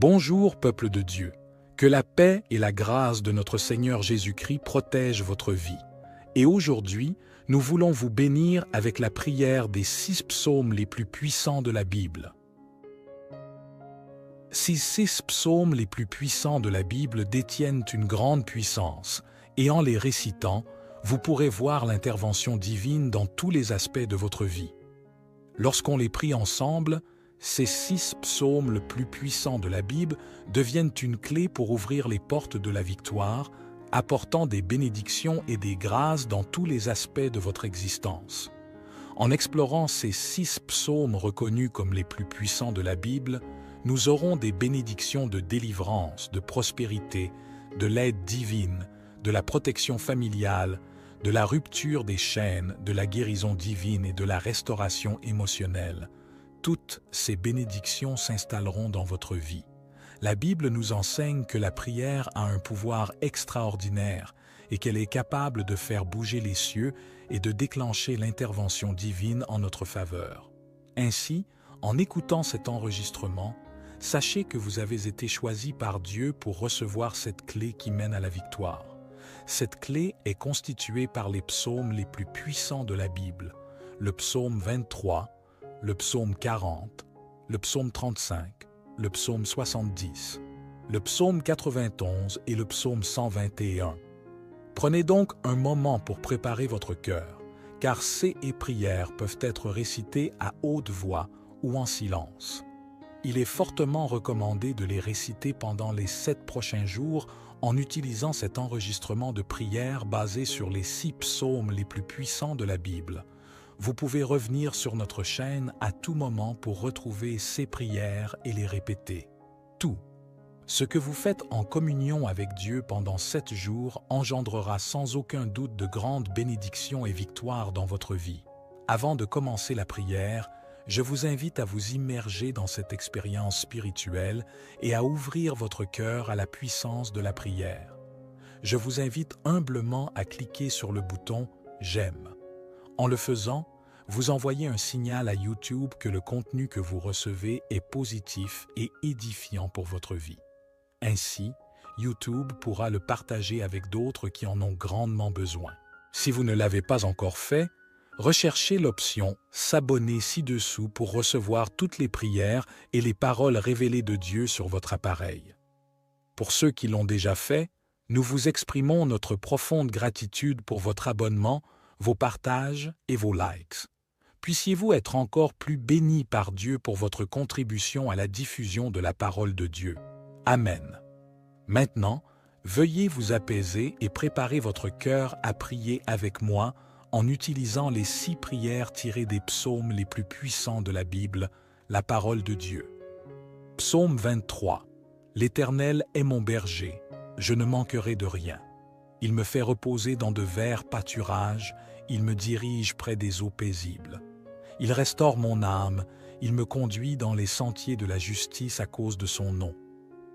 Bonjour, peuple de Dieu. Que la paix et la grâce de notre Seigneur Jésus-Christ protègent votre vie. Et aujourd'hui, nous voulons vous bénir avec la prière des 6 psaumes les plus puissants de la Bible. Ces 6 psaumes les plus puissants de la Bible détiennent une grande puissance, et en les récitant, vous pourrez voir l'intervention divine dans tous les aspects de votre vie. Lorsqu'on les prie ensemble, ces 6 psaumes les plus puissants de la Bible deviennent une clé pour ouvrir les portes de la victoire, apportant des bénédictions et des grâces dans tous les aspects de votre existence. En explorant ces 6 psaumes reconnus comme les plus puissants de la Bible, nous aurons des bénédictions de délivrance, de prospérité, de l'aide divine, de la protection familiale, de la rupture des chaînes, de la guérison divine et de la restauration émotionnelle. Toutes ces bénédictions s'installeront dans votre vie. La Bible nous enseigne que la prière a un pouvoir extraordinaire et qu'elle est capable de faire bouger les cieux et de déclencher l'intervention divine en notre faveur. Ainsi, en écoutant cet enregistrement, sachez que vous avez été choisi par Dieu pour recevoir cette clé qui mène à la victoire. Cette clé est constituée par les psaumes les plus puissants de la Bible, le psaume 23, le psaume 40, le psaume 35, le psaume 70, le psaume 91 et le psaume 121. Prenez donc un moment pour préparer votre cœur, car ces prières peuvent être récitées à haute voix ou en silence. Il est fortement recommandé de les réciter pendant les 7 prochains jours en utilisant cet enregistrement de prière basé sur les 6 psaumes les plus puissants de la Bible. Vous pouvez revenir sur notre chaîne à tout moment pour retrouver ces prières et les répéter. Tout ce que vous faites en communion avec Dieu pendant 7 jours engendrera sans aucun doute de grandes bénédictions et victoires dans votre vie. Avant de commencer la prière, je vous invite à vous immerger dans cette expérience spirituelle et à ouvrir votre cœur à la puissance de la prière. Je vous invite humblement à cliquer sur le bouton « J'aime ». En le faisant, vous envoyez un signal à YouTube que le contenu que vous recevez est positif et édifiant pour votre vie. Ainsi, YouTube pourra le partager avec d'autres qui en ont grandement besoin. Si vous ne l'avez pas encore fait, recherchez l'option « S'abonner » ci-dessous pour recevoir toutes les prières et les paroles révélées de Dieu sur votre appareil. Pour ceux qui l'ont déjà fait, nous vous exprimons notre profonde gratitude pour votre abonnement, vos partages et vos likes. Puissiez-vous être encore plus bénis par Dieu pour votre contribution à la diffusion de la parole de Dieu. Amen. Maintenant, veuillez vous apaiser et préparer votre cœur à prier avec moi en utilisant les 6 prières tirées des psaumes les plus puissants de la Bible, la parole de Dieu. Psaume 23. L'Éternel est mon berger, je ne manquerai de rien. Il me fait reposer dans de verts pâturages, il me dirige près des eaux paisibles. Il restaure mon âme, il me conduit dans les sentiers de la justice à cause de son nom.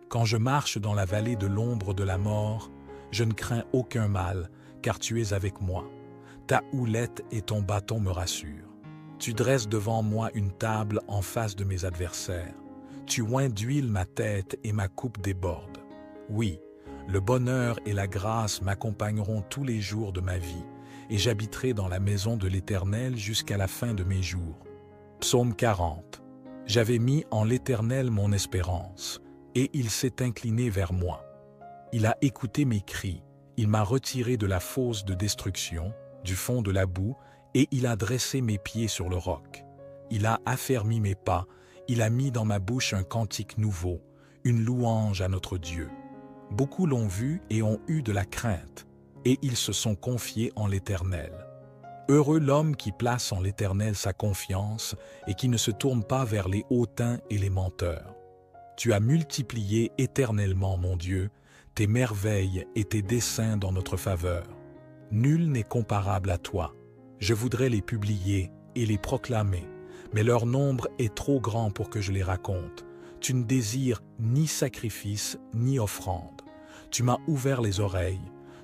Quand je marche dans la vallée de l'ombre de la mort, je ne crains aucun mal, car tu es avec moi. Ta houlette et ton bâton me rassurent. Tu dresses devant moi une table en face de mes adversaires. Tu oins d'huile ma tête et ma coupe déborde. Oui, le bonheur et la grâce m'accompagneront tous les jours de ma vie, et j'habiterai dans la maison de l'Éternel jusqu'à la fin de mes jours. Psaume 40. J'avais mis en l'Éternel mon espérance, et il s'est incliné vers moi. Il a écouté mes cris, il m'a retiré de la fosse de destruction, du fond de la boue, et il a dressé mes pieds sur le roc. Il a affermi mes pas, il a mis dans ma bouche un cantique nouveau, une louange à notre Dieu. Beaucoup l'ont vu et ont eu de la crainte, et ils se sont confiés en l'Éternel. Heureux l'homme qui place en l'Éternel sa confiance et qui ne se tourne pas vers les hautains et les menteurs. Tu as multiplié éternellement, mon Dieu, tes merveilles et tes desseins dans notre faveur. Nul n'est comparable à toi. Je voudrais les publier et les proclamer, mais leur nombre est trop grand pour que je les raconte. Tu ne désires ni sacrifice ni offrande. Tu m'as ouvert les oreilles.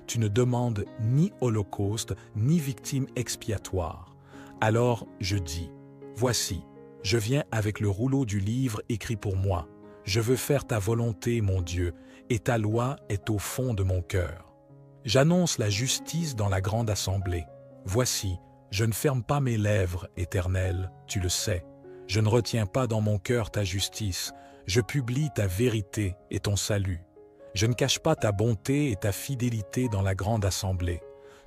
Tu ne demandes ni holocauste ni victime expiatoire. Alors je dis, voici, je viens avec le rouleau du livre écrit pour moi. Je veux faire ta volonté, mon Dieu, et ta loi est au fond de mon cœur. J'annonce la justice dans la grande assemblée. Voici, je ne ferme pas mes lèvres, Éternel, tu le sais. Je ne retiens pas dans mon cœur ta justice. Je publie ta vérité et ton salut. Je ne cache pas ta bonté et ta fidélité dans la grande assemblée.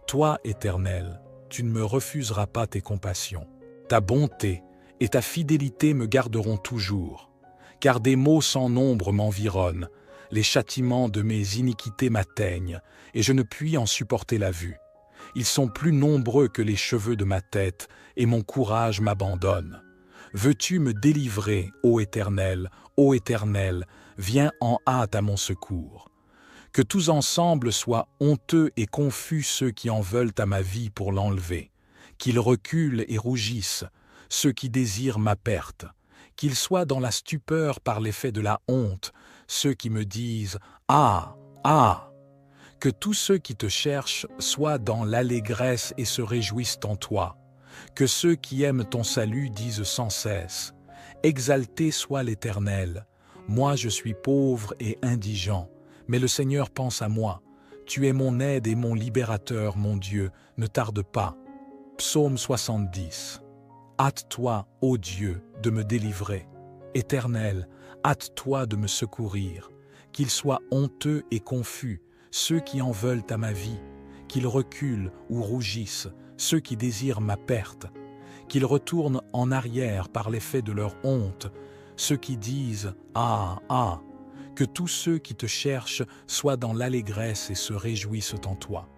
Toi, Éternel, tu ne me refuseras pas tes compassions. Ta bonté et ta fidélité me garderont toujours. Car des maux sans nombre m'environnent, les châtiments de mes iniquités m'atteignent, et je ne puis en supporter la vue. Ils sont plus nombreux que les cheveux de ma tête, et mon courage m'abandonne. Veux-tu me délivrer, ô Éternel, viens en hâte à mon secours. Que tous ensemble soient honteux et confus ceux qui en veulent à ma vie pour l'enlever, qu'ils reculent et rougissent, ceux qui désirent ma perte, qu'ils soient dans la stupeur par l'effet de la honte, ceux qui me disent « Ah, ah !» Que tous ceux qui te cherchent soient dans l'allégresse et se réjouissent en toi, que ceux qui aiment ton salut disent sans cesse « Exalté soit l'Éternel, moi je suis pauvre et indigent, mais le Seigneur pense à moi. Tu es mon aide et mon libérateur, mon Dieu, ne tarde pas. » Psaume 70. Hâte-toi, ô Dieu, de me délivrer. Éternel, hâte-toi de me secourir. Qu'ils soient honteux et confus, ceux qui en veulent à ma vie, qu'ils reculent ou rougissent, ceux qui désirent ma perte, qu'ils retournent en arrière par l'effet de leur honte, ceux qui disent « Ah, ah !» Que tous ceux qui te cherchent soient dans l'allégresse et se réjouissent en toi.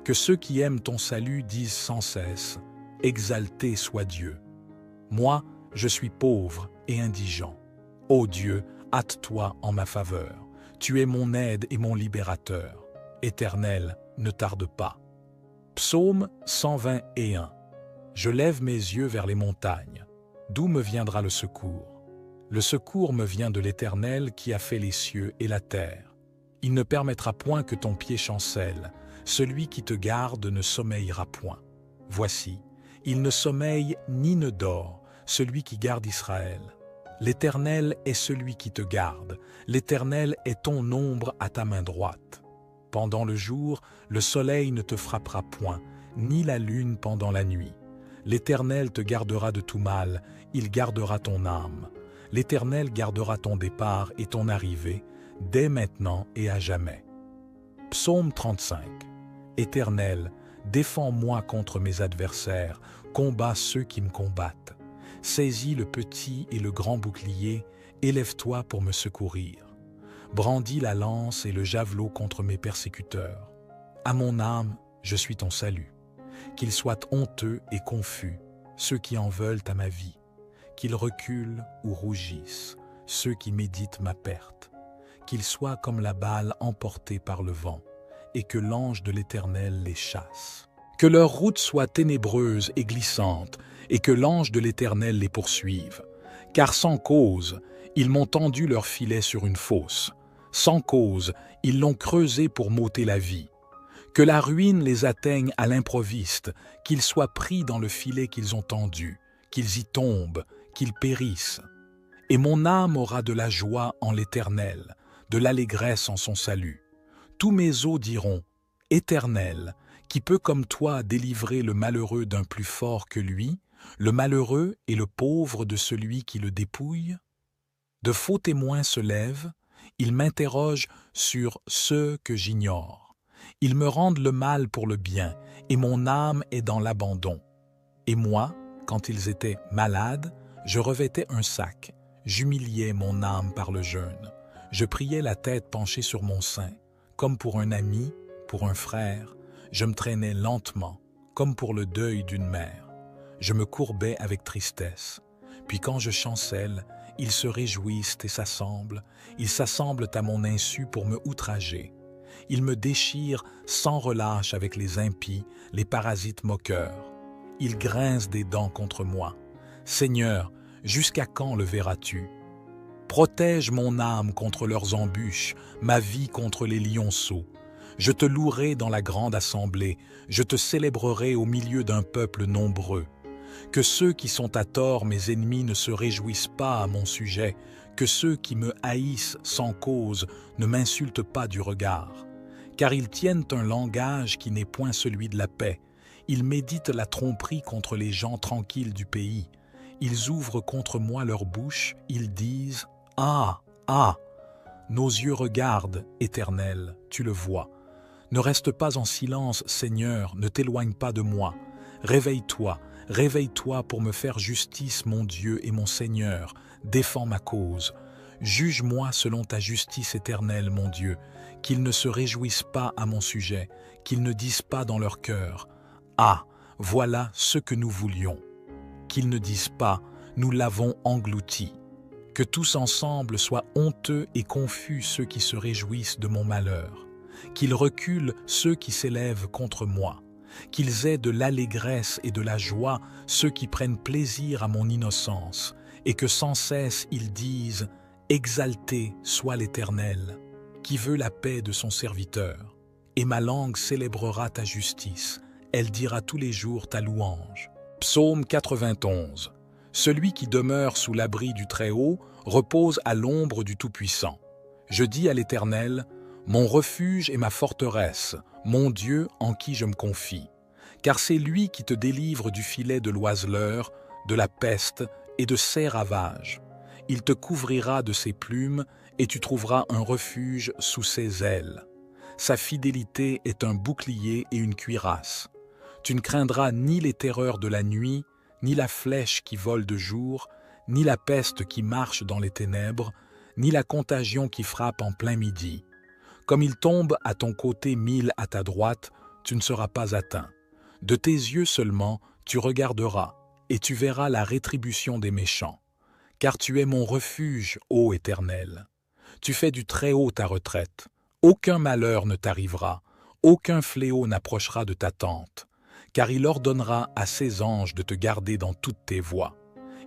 Que ceux qui aiment ton salut disent sans cesse « Exalté soit Dieu !» Moi, je suis pauvre et indigent. Ô Dieu, hâte-toi en ma faveur. Tu es mon aide et mon libérateur. Éternel, ne tarde pas. Psaume 121. Je lève mes yeux vers les montagnes. D'où me viendra le secours? Le secours me vient de l'Éternel qui a fait les cieux et la terre. Il ne permettra point que ton pied chancelle. Celui qui te garde ne sommeillera point. Voici, il ne sommeille ni ne dort, celui qui garde Israël. L'Éternel est celui qui te garde. L'Éternel est ton ombre à ta main droite. Pendant le jour, le soleil ne te frappera point, ni la lune pendant la nuit. L'Éternel te gardera de tout mal, il gardera ton âme. L'Éternel gardera ton départ et ton arrivée, dès maintenant et à jamais. Psaume 35. Éternel, défends-moi contre mes adversaires, combats ceux qui me combattent. Saisis le petit et le grand bouclier, élève-toi pour me secourir. Brandis la lance et le javelot contre mes persécuteurs. À mon âme, je suis ton salut. Qu'ils soient honteux et confus, ceux qui en veulent à ma vie. Qu'ils reculent ou rougissent, ceux qui méditent ma perte. Qu'ils soient comme la balle emportée par le vent, et que l'ange de l'Éternel les chasse. Que leur route soit ténébreuse et glissante, et que l'ange de l'Éternel les poursuive. Car sans cause, ils m'ont tendu leur filet sur une fosse. Sans cause, ils l'ont creusé pour m'ôter la vie. Que la ruine les atteigne à l'improviste, qu'ils soient pris dans le filet qu'ils ont tendu, qu'ils y tombent, qu'ils périssent. Et mon âme aura de la joie en l'Éternel, de l'allégresse en son salut. Tous mes os diront, « Éternel, qui peut comme toi délivrer le malheureux d'un plus fort que lui, le malheureux et le pauvre de celui qui le dépouille ?» De faux témoins se lèvent, ils m'interrogent sur ce que j'ignore. Ils me rendent le mal pour le bien, et mon âme est dans l'abandon. Et moi, quand ils étaient malades, je revêtais un sac, j'humiliais mon âme par le jeûne. Je priais la tête penchée sur mon sein, comme pour un ami, pour un frère. Je me traînais lentement, comme pour le deuil d'une mère. Je me courbais avec tristesse. Puis quand je chancelle, ils se réjouissent et s'assemblent. Ils s'assemblent à mon insu pour me outrager. Ils me déchirent sans relâche avec les impies, les parasites moqueurs. Ils grincent des dents contre moi. Seigneur, jusqu'à quand le verras-tu? Protège mon âme contre leurs embûches, ma vie contre les lionceaux. Je te louerai dans la grande assemblée, je te célébrerai au milieu d'un peuple nombreux. Que ceux qui sont à tort mes ennemis ne se réjouissent pas à mon sujet, Que ceux qui me haïssent sans cause ne m'insultent pas du regard, car ils tiennent un langage qui n'est point celui de la paix. Ils méditent la tromperie contre les gens tranquilles du pays. Ils ouvrent contre moi leur bouche, ils disent « Ah, ah !» Nos yeux regardent, Éternel, tu le vois. Ne reste pas en silence, Seigneur, ne t'éloigne pas de moi. Réveille-toi, réveille-toi pour me faire justice, mon Dieu et mon Seigneur. Défends ma cause. Juge-moi selon ta justice éternelle, mon Dieu, qu'ils ne se réjouissent pas à mon sujet, qu'ils ne disent pas dans leur cœur « Ah, voilà ce que nous voulions », qu'ils ne disent pas « Nous l'avons englouti ». Que tous ensemble soient honteux et confus ceux qui se réjouissent de mon malheur, qu'ils reculent ceux qui s'élèvent contre moi, qu'ils aient de l'allégresse et de la joie ceux qui prennent plaisir à mon innocence, et que sans cesse ils disent « Exalté soit l'Éternel, qui veut la paix de son serviteur. » Et ma langue célébrera ta justice, elle dira tous les jours ta louange. Psaume 91. Celui qui demeure sous l'abri du Très-Haut repose à l'ombre du Tout-Puissant. Je dis à l'Éternel, mon refuge et ma forteresse, mon Dieu en qui je me confie. Car c'est lui qui te délivre du filet de l'oiseleur, de la peste et de ses ravages. Il te couvrira de ses plumes et tu trouveras un refuge sous ses ailes. Sa fidélité est un bouclier et une cuirasse. Tu ne craindras ni les terreurs de la nuit, ni la flèche qui vole de jour, ni la peste qui marche dans les ténèbres, ni la contagion qui frappe en plein midi. Comme il tombe à ton côté 1000 à ta droite, tu ne seras pas atteint. De tes yeux seulement, tu regarderas, et tu verras la rétribution des méchants. Car tu es mon refuge, ô Éternel. Tu fais du Très-Haut ta retraite. Aucun malheur ne t'arrivera, aucun fléau n'approchera de ta tente. Car il ordonnera à ses anges de te garder dans toutes tes voies.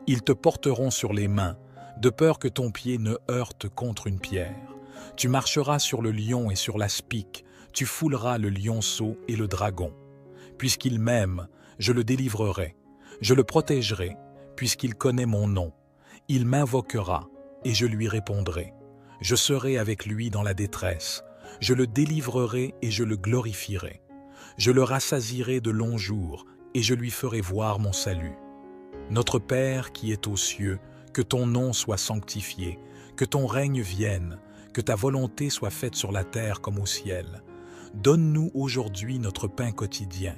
Ils te porteront sur les mains, de peur que ton pied ne heurte contre une pierre. Tu marcheras sur le lion et sur l'aspic, tu fouleras le lionceau et le dragon. Puisqu'il m'aime, je le délivrerai, je le protégerai, puisqu'il connaît mon nom. Il m'invoquera, et je lui répondrai. Je serai avec lui dans la détresse, je le délivrerai et je le glorifierai. Je le rassasierai de longs jours, et je lui ferai voir mon salut. Notre Père qui est aux cieux, que ton nom soit sanctifié, que ton règne vienne, que ta volonté soit faite sur la terre comme au ciel. Donne-nous aujourd'hui notre pain quotidien.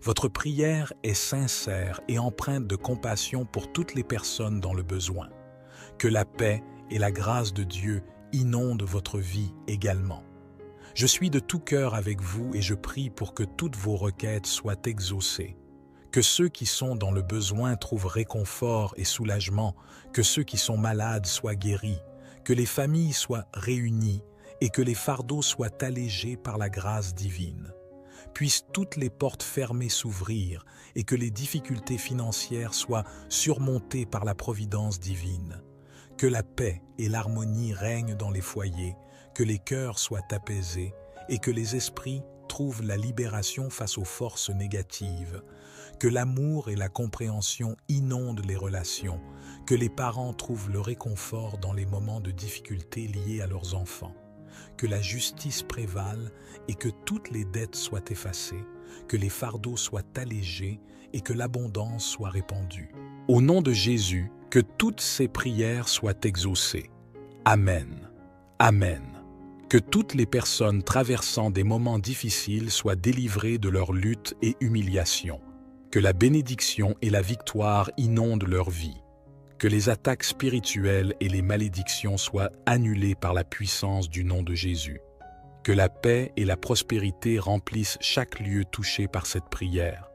Votre prière est sincère et empreinte de compassion pour toutes les personnes dans le besoin. Que la paix et la grâce de Dieu inondent votre vie également. Je suis de tout cœur avec vous et je prie pour que toutes vos requêtes soient exaucées. Que ceux qui sont dans le besoin trouvent réconfort et soulagement, que ceux qui sont malades soient guéris, que les familles soient réunies et que les fardeaux soient allégés par la grâce divine. Puissent toutes les portes fermées s'ouvrir et que les difficultés financières soient surmontées par la providence divine. Que la paix et l'harmonie règnent dans les foyers, que les cœurs soient apaisés et que les esprits trouvent la libération face aux forces négatives. Que l'amour et la compréhension inondent les relations, que les parents trouvent le réconfort dans les moments de difficulté liés à leurs enfants. Que la justice prévale et que toutes les dettes soient effacées, que les fardeaux soient allégés et que l'abondance soit répandue. Au nom de Jésus, que toutes ces prières soient exaucées. Amen. Amen. Que toutes les personnes traversant des moments difficiles soient délivrées de leur lutte et humiliation. Que la bénédiction et la victoire inondent leur vie. Que les attaques spirituelles et les malédictions soient annulées par la puissance du nom de Jésus. Que la paix et la prospérité remplissent chaque lieu touché par cette prière.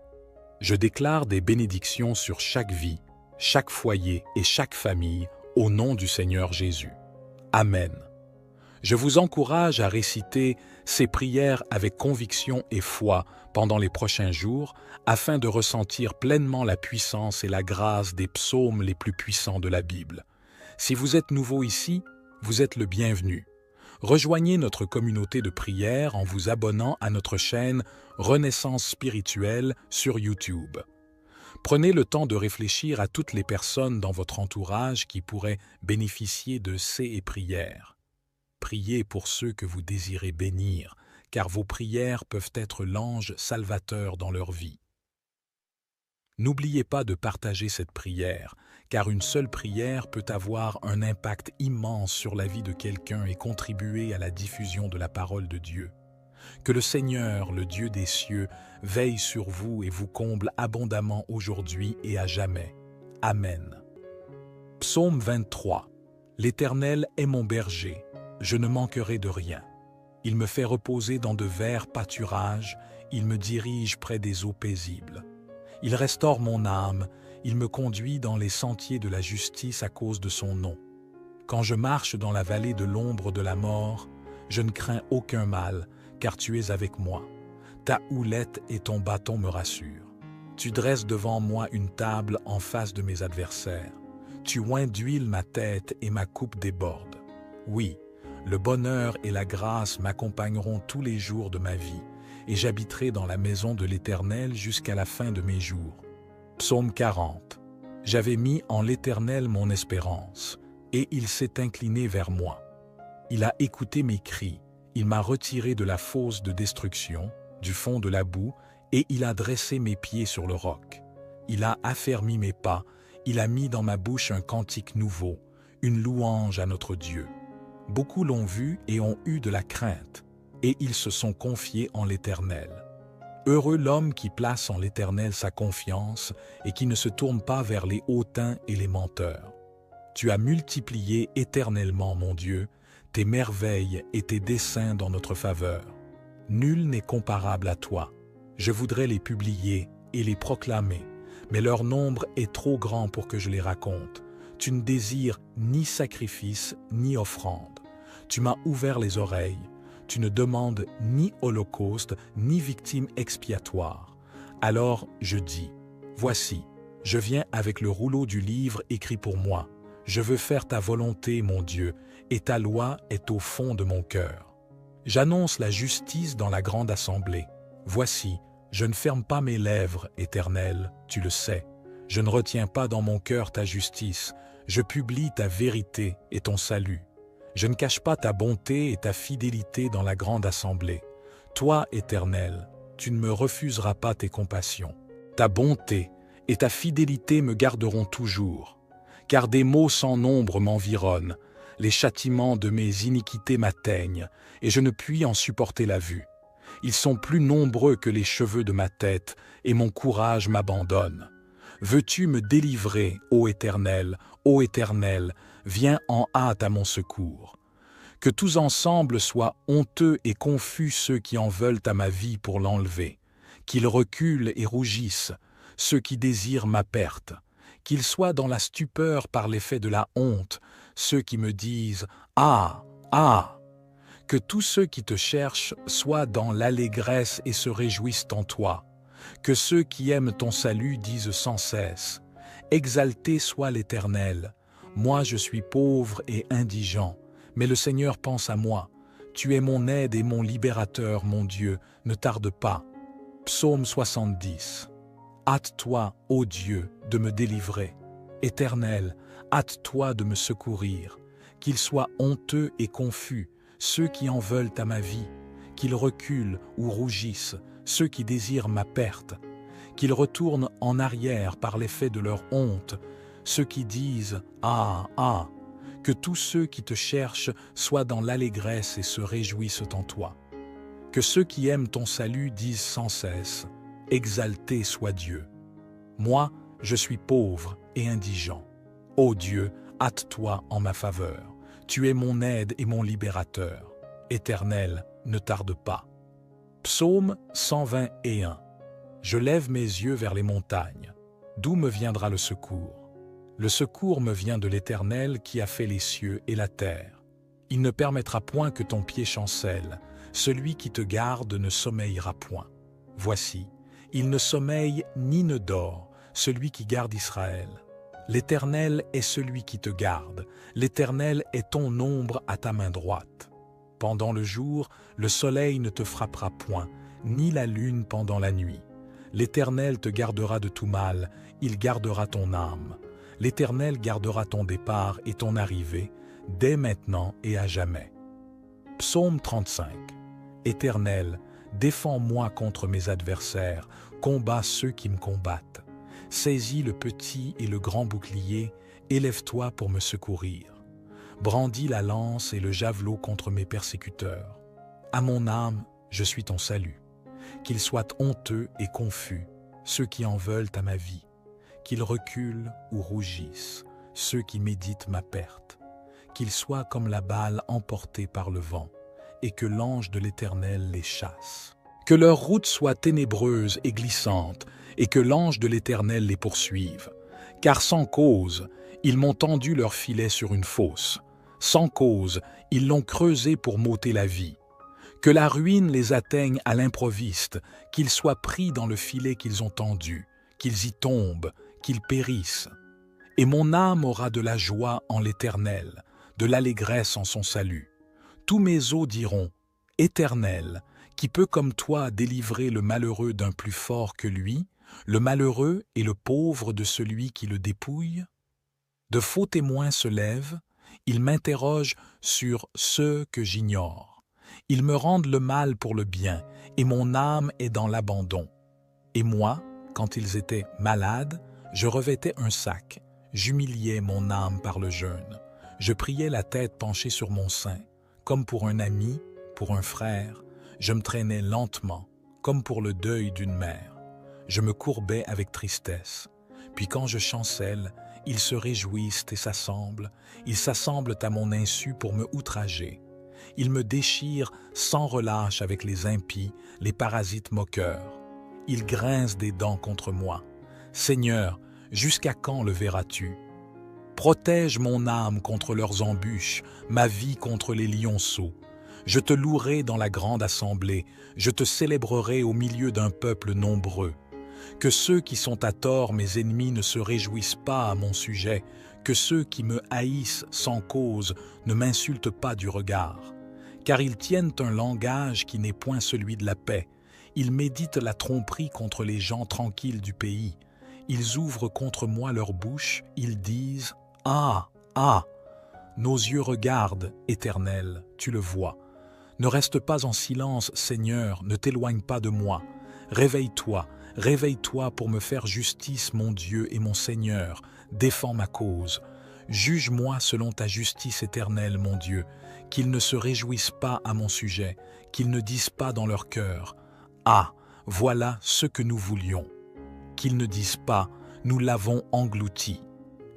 Je déclare des bénédictions sur chaque vie, chaque foyer et chaque famille au nom du Seigneur Jésus. Amen. Je vous encourage à réciter ces prières avec conviction et foi pendant les prochains jours afin de ressentir pleinement la puissance et la grâce des psaumes les plus puissants de la Bible. Si vous êtes nouveau ici, vous êtes le bienvenu. Rejoignez notre communauté de prière en vous abonnant à notre chaîne Renaissance spirituelle sur YouTube. Prenez le temps de réfléchir à toutes les personnes dans votre entourage qui pourraient bénéficier de ces prières. Priez pour ceux que vous désirez bénir, car vos prières peuvent être l'ange salvateur dans leur vie. N'oubliez pas de partager cette prière, car une seule prière peut avoir un impact immense sur la vie de quelqu'un et contribuer à la diffusion de la parole de Dieu. Que le Seigneur, le Dieu des cieux, veille sur vous et vous comble abondamment aujourd'hui et à jamais. Amen. Psaume 23. L'Éternel est mon berger, je ne manquerai de rien. Il me fait reposer dans de verts pâturages, il me dirige près des eaux paisibles. Il restaure mon âme, il me conduit dans les sentiers de la justice à cause de son nom. Quand je marche dans la vallée de l'ombre de la mort, je ne crains aucun mal, car tu es avec moi. Ta houlette et ton bâton me rassurent. Tu dresses devant moi une table en face de mes adversaires. Tu oins d'huile ma tête et ma coupe déborde. Oui, le bonheur et la grâce m'accompagneront tous les jours de ma vie, et j'habiterai dans la maison de l'Éternel jusqu'à la fin de mes jours. Psaume 40. J'avais mis en l'Éternel mon espérance, et il s'est incliné vers moi. Il a écouté mes cris, il m'a retiré de la fosse de destruction, du fond de la boue, et il a dressé mes pieds sur le roc. Il a affermi mes pas, il a mis dans ma bouche un cantique nouveau, une louange à notre Dieu. Beaucoup l'ont vu et ont eu de la crainte, et ils se sont confiés en l'Éternel. Heureux l'homme qui place en l'Éternel sa confiance et qui ne se tourne pas vers les hautains et les menteurs. Tu as multiplié éternellement, mon Dieu, tes merveilles et tes desseins dans notre faveur. Nul n'est comparable à toi. Je voudrais les publier et les proclamer, mais leur nombre est trop grand pour que je les raconte. Tu ne désires ni sacrifice ni offrande. Tu m'as ouvert les oreilles. Tu ne demandes ni holocauste ni victime expiatoire. Alors je dis, voici, je viens avec le rouleau du livre écrit pour moi. Je veux faire ta volonté, mon Dieu, et ta loi est au fond de mon cœur. J'annonce la justice dans la grande assemblée. Voici, je ne ferme pas mes lèvres, Éternel, tu le sais. Je ne retiens pas dans mon cœur ta justice. Je publie ta vérité et ton salut. Je ne cache pas ta bonté et ta fidélité dans la grande assemblée. Toi, Éternel, tu ne me refuseras pas tes compassions. Ta bonté et ta fidélité me garderont toujours. Car des maux sans nombre m'environnent, les châtiments de mes iniquités m'atteignent, et je ne puis en supporter la vue. Ils sont plus nombreux que les cheveux de ma tête, et mon courage m'abandonne. Veux-tu me délivrer, ô Éternel, viens en hâte à mon secours. Que tous ensemble soient honteux et confus ceux qui en veulent à ma vie pour l'enlever, qu'ils reculent et rougissent, ceux qui désirent ma perte, qu'ils soient dans la stupeur par l'effet de la honte, ceux qui me disent « Ah, ah !» Que tous ceux qui te cherchent soient dans l'allégresse et se réjouissent en toi, que ceux qui aiment ton salut disent sans cesse « Exalté soit l'Éternel ! Moi je suis pauvre et indigent, mais le Seigneur pense à moi. Tu es mon aide et mon libérateur, mon Dieu, ne tarde pas. » Psaume 70. Hâte-toi, ô Dieu, de me délivrer. Éternel, hâte-toi de me secourir. Qu'ils soient honteux et confus, ceux qui en veulent à ma vie, qu'ils reculent ou rougissent, ceux qui désirent ma perte, qu'ils retournent en arrière par l'effet de leur honte, ceux qui disent « Ah, ah !» Que tous ceux qui te cherchent soient dans l'allégresse et se réjouissent en toi. Que ceux qui aiment ton salut disent sans cesse « Exalté soit Dieu !» Moi, je suis pauvre et indigent. Ô Dieu, hâte-toi en ma faveur. Tu es mon aide et mon libérateur. Éternel, ne tarde pas. Psaume 121. Je lève mes yeux vers les montagnes. D'où me viendra le secours? Le secours me vient de l'Éternel qui a fait les cieux et la terre. Il ne permettra point que ton pied chancelle. Celui qui te garde ne sommeillera point. Voici, il ne sommeille ni ne dort, celui qui garde Israël. L'Éternel est celui qui te garde. L'Éternel est ton ombre à ta main droite. Pendant le jour, le soleil ne te frappera point, ni la lune pendant la nuit. L'Éternel te gardera de tout mal, il gardera ton âme. L'Éternel gardera ton départ et ton arrivée, dès maintenant et à jamais. Psaume 35. Éternel, défends-moi contre mes adversaires, combats ceux qui me combattent. Saisis le petit et le grand bouclier, élève-toi pour me secourir. Brandis la lance et le javelot contre mes persécuteurs. À mon âme, je suis ton salut. Qu'ils soient honteux et confus, ceux qui en veulent à ma vie. Qu'ils reculent ou rougissent, ceux qui méditent ma perte. Qu'ils soient comme la balle emportée par le vent, et que l'ange de l'Éternel les chasse. Que leur route soit ténébreuse et glissante, et que l'ange de l'Éternel les poursuive. Car sans cause, ils m'ont tendu leur filet sur une fosse. Sans cause, ils l'ont creusé pour m'ôter la vie. Que la ruine les atteigne à l'improviste, qu'ils soient pris dans le filet qu'ils ont tendu, qu'ils y tombent, qu'ils périssent. Et mon âme aura de la joie en l'Éternel, de l'allégresse en son salut. Tous mes os diront, « Éternel, qui peut comme toi délivrer le malheureux d'un plus fort que lui, le malheureux et le pauvre de celui qui le dépouille ?» De faux témoins se lèvent, ils m'interrogent sur ceux que j'ignore. Ils me rendent le mal pour le bien, et mon âme est dans l'abandon. Et moi, quand ils étaient malades, je revêtais un sac, j'humiliais mon âme par le jeûne. Je priais la tête penchée sur mon sein, comme pour un ami, pour un frère. Je me traînais lentement, comme pour le deuil d'une mère. Je me courbais avec tristesse. Puis quand je chancelle, ils se réjouissent et s'assemblent. Ils s'assemblent à mon insu pour me outrager. Ils me déchirent sans relâche avec les impies, les parasites moqueurs. Ils grincent des dents contre moi. Seigneur, jusqu'à quand le verras-tu? Protège mon âme contre leurs embûches, ma vie contre les lionceaux. Je te louerai dans la grande assemblée, je te célébrerai au milieu d'un peuple nombreux. Que ceux qui sont à tort mes ennemis ne se réjouissent pas à mon sujet, que ceux qui me haïssent sans cause ne m'insultent pas du regard. Car ils tiennent un langage qui n'est point celui de la paix. Ils méditent la tromperie contre les gens tranquilles du pays. Ils ouvrent contre moi leur bouche, ils disent « Ah, ah !» Nos yeux regardent, Éternel, tu le vois. Ne reste pas en silence, Seigneur, ne t'éloigne pas de moi. Réveille-toi, réveille-toi pour me faire justice, mon Dieu et mon Seigneur. Défends ma cause. Juge-moi selon ta justice éternelle, mon Dieu. Qu'ils ne se réjouissent pas à mon sujet, qu'ils ne disent pas dans leur cœur « Ah, voilà ce que nous voulions ». Qu'ils ne disent pas « Nous l'avons englouti ».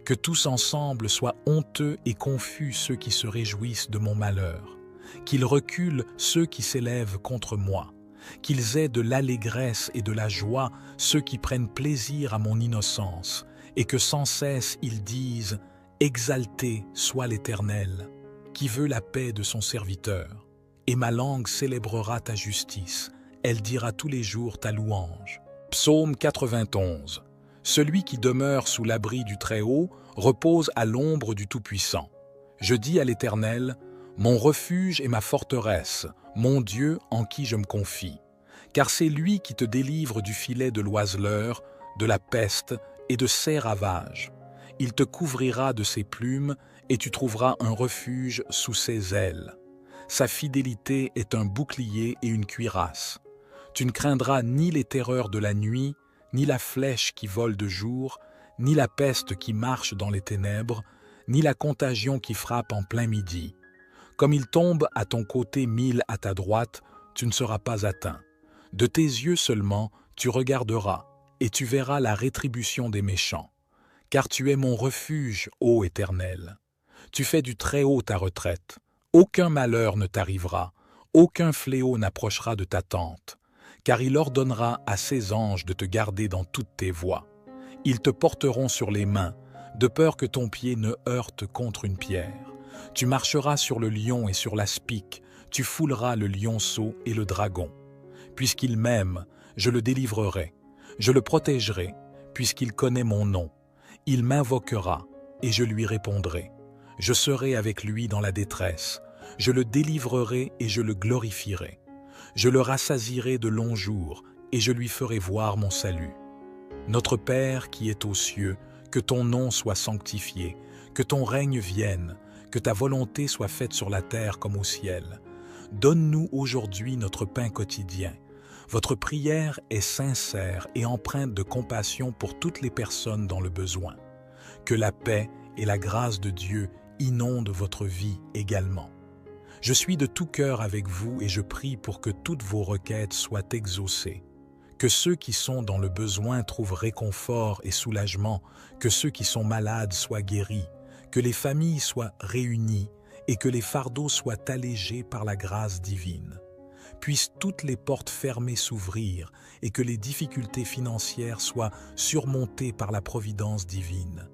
Que tous ensemble soient honteux et confus ceux qui se réjouissent de mon malheur. Qu'ils reculent ceux qui s'élèvent contre moi. Qu'ils aient de l'allégresse et de la joie ceux qui prennent plaisir à mon innocence, et que sans cesse ils disent « Exalté soit l'Éternel » qui veut la paix de son serviteur. Et ma langue célébrera ta justice, elle dira tous les jours ta louange. Psaume 91. Celui qui demeure sous l'abri du Très-Haut repose à l'ombre du Tout-Puissant. Je dis à l'Éternel, mon refuge et ma forteresse, mon Dieu en qui je me confie. Car c'est lui qui te délivre du filet de l'oiseleur, de la peste et de ses ravages. Il te couvrira de ses plumes et tu trouveras un refuge sous ses ailes. Sa fidélité est un bouclier et une cuirasse. Tu ne craindras ni les terreurs de la nuit, ni la flèche qui vole de jour, ni la peste qui marche dans les ténèbres, ni la contagion qui frappe en plein midi. Comme il tombe à ton côté 1000 à ta droite, tu ne seras pas atteint. De tes yeux seulement, tu regarderas, et tu verras la rétribution des méchants. Car tu es mon refuge, ô Éternel. Tu fais du Très-Haut ta retraite. Aucun malheur ne t'arrivera, aucun fléau n'approchera de ta tente, car il ordonnera à ses anges de te garder dans toutes tes voies. Ils te porteront sur les mains, de peur que ton pied ne heurte contre une pierre. Tu marcheras sur le lion et sur l'aspic, tu fouleras le lionceau et le dragon. Puisqu'il m'aime, je le délivrerai, je le protégerai, puisqu'il connaît mon nom. Il m'invoquera, et je lui répondrai. Je serai avec lui dans la détresse, je le délivrerai et je le glorifierai. Je le rassasierai de longs jours, et je lui ferai voir mon salut. Notre Père qui es aux cieux, que ton nom soit sanctifié, que ton règne vienne, que ta volonté soit faite sur la terre comme au ciel. Donne-nous aujourd'hui notre pain quotidien. Votre prière est sincère et empreinte de compassion pour toutes les personnes dans le besoin. Que la paix et la grâce de Dieu inondent votre vie également. Je suis de tout cœur avec vous et je prie pour que toutes vos requêtes soient exaucées. Que ceux qui sont dans le besoin trouvent réconfort et soulagement, que ceux qui sont malades soient guéris, que les familles soient réunies et que les fardeaux soient allégés par la grâce divine. Puissent toutes les portes fermées s'ouvrir et que les difficultés financières soient surmontées par la providence divine.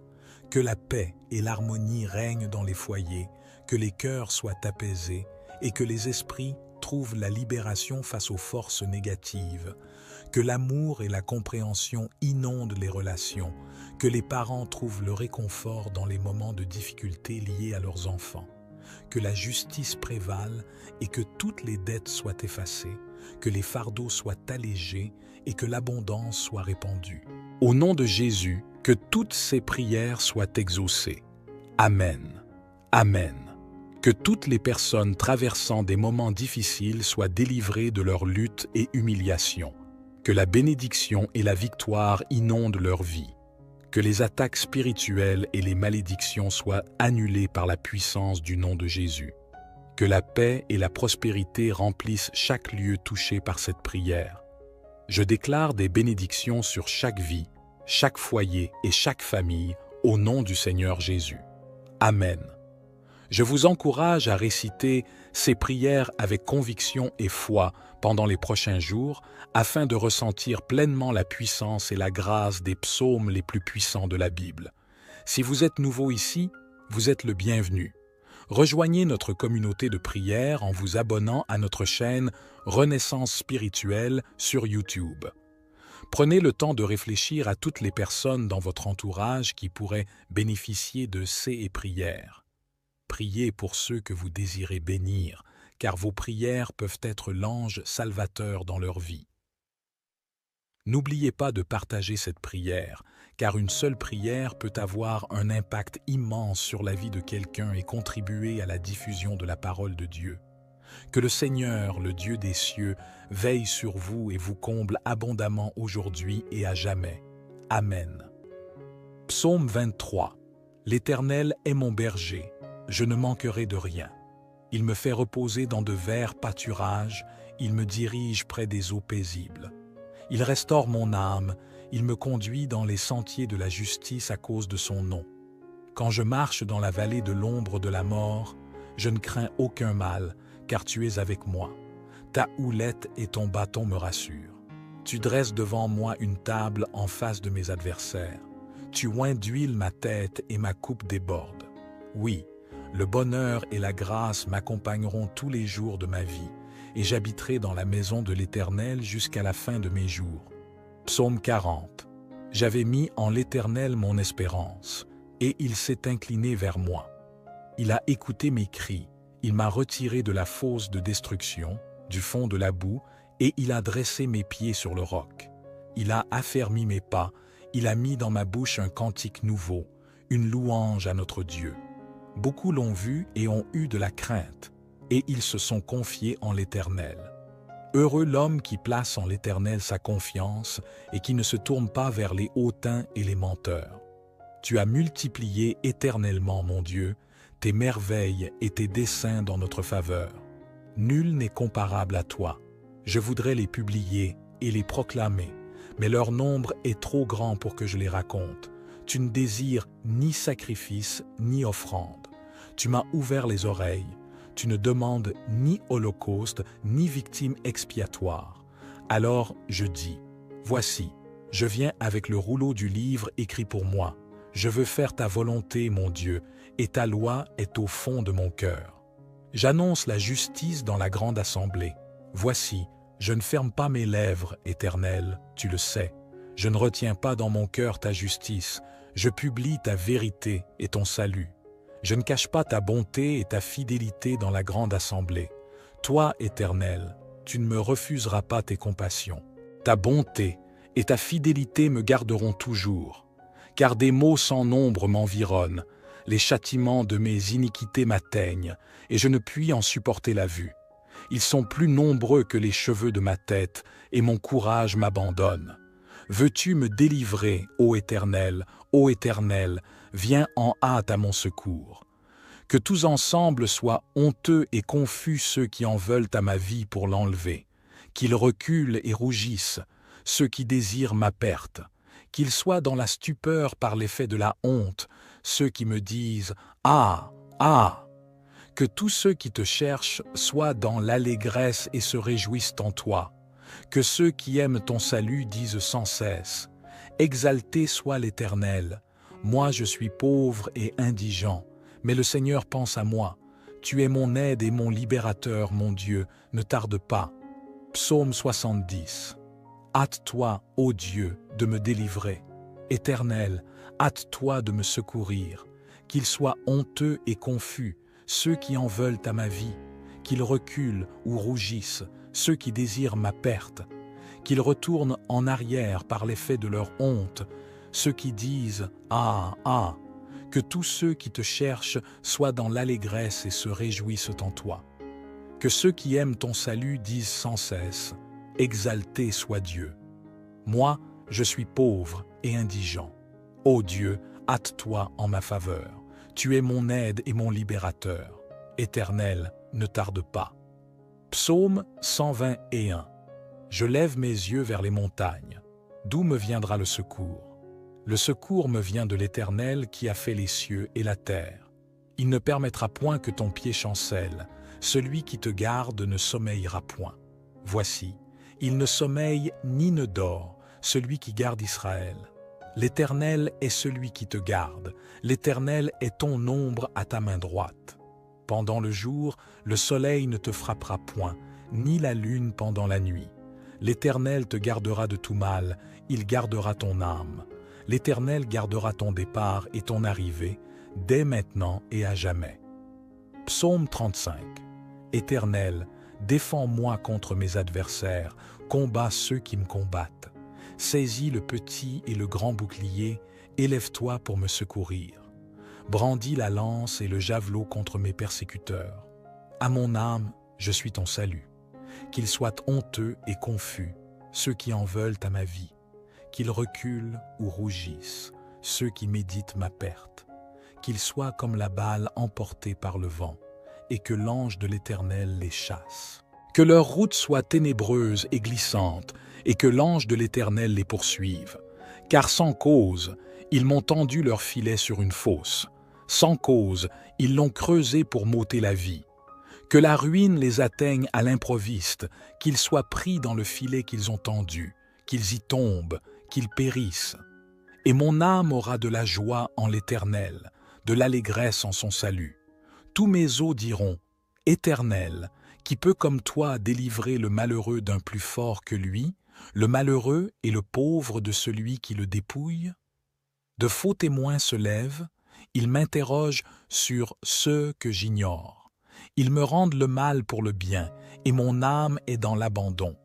Que la paix et l'harmonie règnent dans les foyers, que les cœurs soient apaisés et que les esprits trouvent la libération face aux forces négatives. Que l'amour et la compréhension inondent les relations, que les parents trouvent le réconfort dans les moments de difficulté liés à leurs enfants. Que la justice prévale et que toutes les dettes soient effacées, que les fardeaux soient allégés et que l'abondance soit répandue. Au nom de Jésus, que toutes ces prières soient exaucées. Amen. Amen. Que toutes les personnes traversant des moments difficiles soient délivrées de leur lutte et humiliation. Que la bénédiction et la victoire inondent leur vie. Que les attaques spirituelles et les malédictions soient annulées par la puissance du nom de Jésus. Que la paix et la prospérité remplissent chaque lieu touché par cette prière. Je déclare des bénédictions sur chaque vie, chaque foyer et chaque famille au nom du Seigneur Jésus. Amen. Je vous encourage à réciter ces prières avec conviction et foi pendant les prochains jours afin de ressentir pleinement la puissance et la grâce des psaumes les plus puissants de la Bible. Si vous êtes nouveau ici, vous êtes le bienvenu. Rejoignez notre communauté de prière en vous abonnant à notre chaîne Renaissance spirituelle sur YouTube. Prenez le temps de réfléchir à toutes les personnes dans votre entourage qui pourraient bénéficier de ces prières. Priez pour ceux que vous désirez bénir, car vos prières peuvent être l'ange salvateur dans leur vie. N'oubliez pas de partager cette prière, car une seule prière peut avoir un impact immense sur la vie de quelqu'un et contribuer à la diffusion de la parole de Dieu. Que le Seigneur, le Dieu des cieux, veille sur vous et vous comble abondamment aujourd'hui et à jamais. Amen. Psaume 23. L'Éternel est mon berger. Je ne manquerai de rien. Il me fait reposer dans de verts pâturages, il me dirige près des eaux paisibles. Il restaure mon âme, il me conduit dans les sentiers de la justice à cause de son nom. Quand je marche dans la vallée de l'ombre de la mort, je ne crains aucun mal, car tu es avec moi. Ta houlette et ton bâton me rassurent. Tu dresses devant moi une table en face de mes adversaires. Tu oins d'huile ma tête et ma coupe déborde. Oui, le bonheur et la grâce m'accompagneront tous les jours de ma vie, et j'habiterai dans la maison de l'Éternel jusqu'à la fin de mes jours. Psaume 40. J'avais mis en l'Éternel mon espérance, et il s'est incliné vers moi. Il a écouté mes cris, il m'a retiré de la fosse de destruction, du fond de la boue, et il a dressé mes pieds sur le roc. Il a affermi mes pas, il a mis dans ma bouche un cantique nouveau, une louange à notre Dieu. Beaucoup l'ont vu et ont eu de la crainte, et ils se sont confiés en l'Éternel. Heureux l'homme qui place en l'Éternel sa confiance et qui ne se tourne pas vers les hautains et les menteurs. Tu as multiplié éternellement, mon Dieu, tes merveilles et tes desseins dans notre faveur. Nul n'est comparable à toi. Je voudrais les publier et les proclamer, mais leur nombre est trop grand pour que je les raconte. Tu ne désires ni sacrifice ni offrande. Tu m'as ouvert les oreilles. Tu ne demandes ni holocauste ni victime expiatoire. Alors je dis, voici, je viens avec le rouleau du livre écrit pour moi. Je veux faire ta volonté, mon Dieu, et ta loi est au fond de mon cœur. J'annonce la justice dans la grande assemblée. Voici, je ne ferme pas mes lèvres, Éternel, tu le sais. Je ne retiens pas dans mon cœur ta justice. Je publie ta vérité et ton salut. Je ne cache pas ta bonté et ta fidélité dans la grande assemblée. Toi, Éternel, tu ne me refuseras pas tes compassions. Ta bonté et ta fidélité me garderont toujours. Car des maux sans nombre m'environnent, les châtiments de mes iniquités m'atteignent, et je ne puis en supporter la vue. Ils sont plus nombreux que les cheveux de ma tête, et mon courage m'abandonne. Veux-tu me délivrer, ô Éternel, viens en hâte à mon secours. Que tous ensemble soient honteux et confus ceux qui en veulent à ma vie pour l'enlever, qu'ils reculent et rougissent, ceux qui désirent ma perte, qu'ils soient dans la stupeur par l'effet de la honte, ceux qui me disent « Ah, ah !» Que tous ceux qui te cherchent soient dans l'allégresse et se réjouissent en toi, que ceux qui aiment ton salut disent sans cesse « Exalté soit l'Éternel, moi je suis pauvre et indigent, mais le Seigneur pense à moi. Tu es mon aide et mon libérateur, mon Dieu, ne tarde pas. » Psaume 70. Hâte-toi, ô Dieu, de me délivrer. Éternel, hâte-toi de me secourir. Qu'ils soient honteux et confus, ceux qui en veulent à ma vie. Qu'ils reculent ou rougissent, ceux qui désirent ma perte. Qu'ils retournent en arrière par l'effet de leur honte, ceux qui disent « Ah, ah !» Que tous ceux qui te cherchent soient dans l'allégresse et se réjouissent en toi. Que ceux qui aiment ton salut disent sans cesse « Exalté soit Dieu !» Moi, je suis pauvre et indigent. Ô Dieu, hâte-toi en ma faveur. Tu es mon aide et mon libérateur. Éternel, ne tarde pas. Psaume 121. Je lève mes yeux vers les montagnes. D'où me viendra le secours? Le secours me vient de l'Éternel qui a fait les cieux et la terre. Il ne permettra point que ton pied chancelle. Celui qui te garde ne sommeillera point. Voici, il ne sommeille ni ne dort, celui qui garde Israël. L'Éternel est celui qui te garde. L'Éternel est ton ombre à ta main droite. Pendant le jour, le soleil ne te frappera point, ni la lune pendant la nuit. L'Éternel te gardera de tout mal, il gardera ton âme. L'Éternel gardera ton départ et ton arrivée, dès maintenant et à jamais. Psaume 35. Éternel, défends-moi contre mes adversaires, combats ceux qui me combattent. Saisis le petit et le grand bouclier, élève-toi pour me secourir. Brandis la lance et le javelot contre mes persécuteurs. À mon âme, je suis ton salut. Qu'ils soient honteux et confus, ceux qui en veulent à ma vie. Qu'ils reculent ou rougissent, ceux qui méditent ma perte. Qu'ils soient comme la balle emportée par le vent, et que l'ange de l'Éternel les chasse. Que leur route soit ténébreuse et glissante, et que l'ange de l'Éternel les poursuive. Car sans cause, ils m'ont tendu leur filet sur une fosse. Sans cause, ils l'ont creusé pour m'ôter la vie. Que la ruine les atteigne à l'improviste, qu'ils soient pris dans le filet qu'ils ont tendu, qu'ils y tombent, qu'ils périssent. Et mon âme aura de la joie en l'Éternel, de l'allégresse en son salut. Tous mes os diront, « Éternel, qui peut comme toi délivrer le malheureux d'un plus fort que lui, le malheureux et le pauvre de celui qui le dépouille ?» De faux témoins se lèvent, ils m'interrogent sur ceux que j'ignore. Ils me rendent le mal pour le bien, et mon âme est dans l'abandon.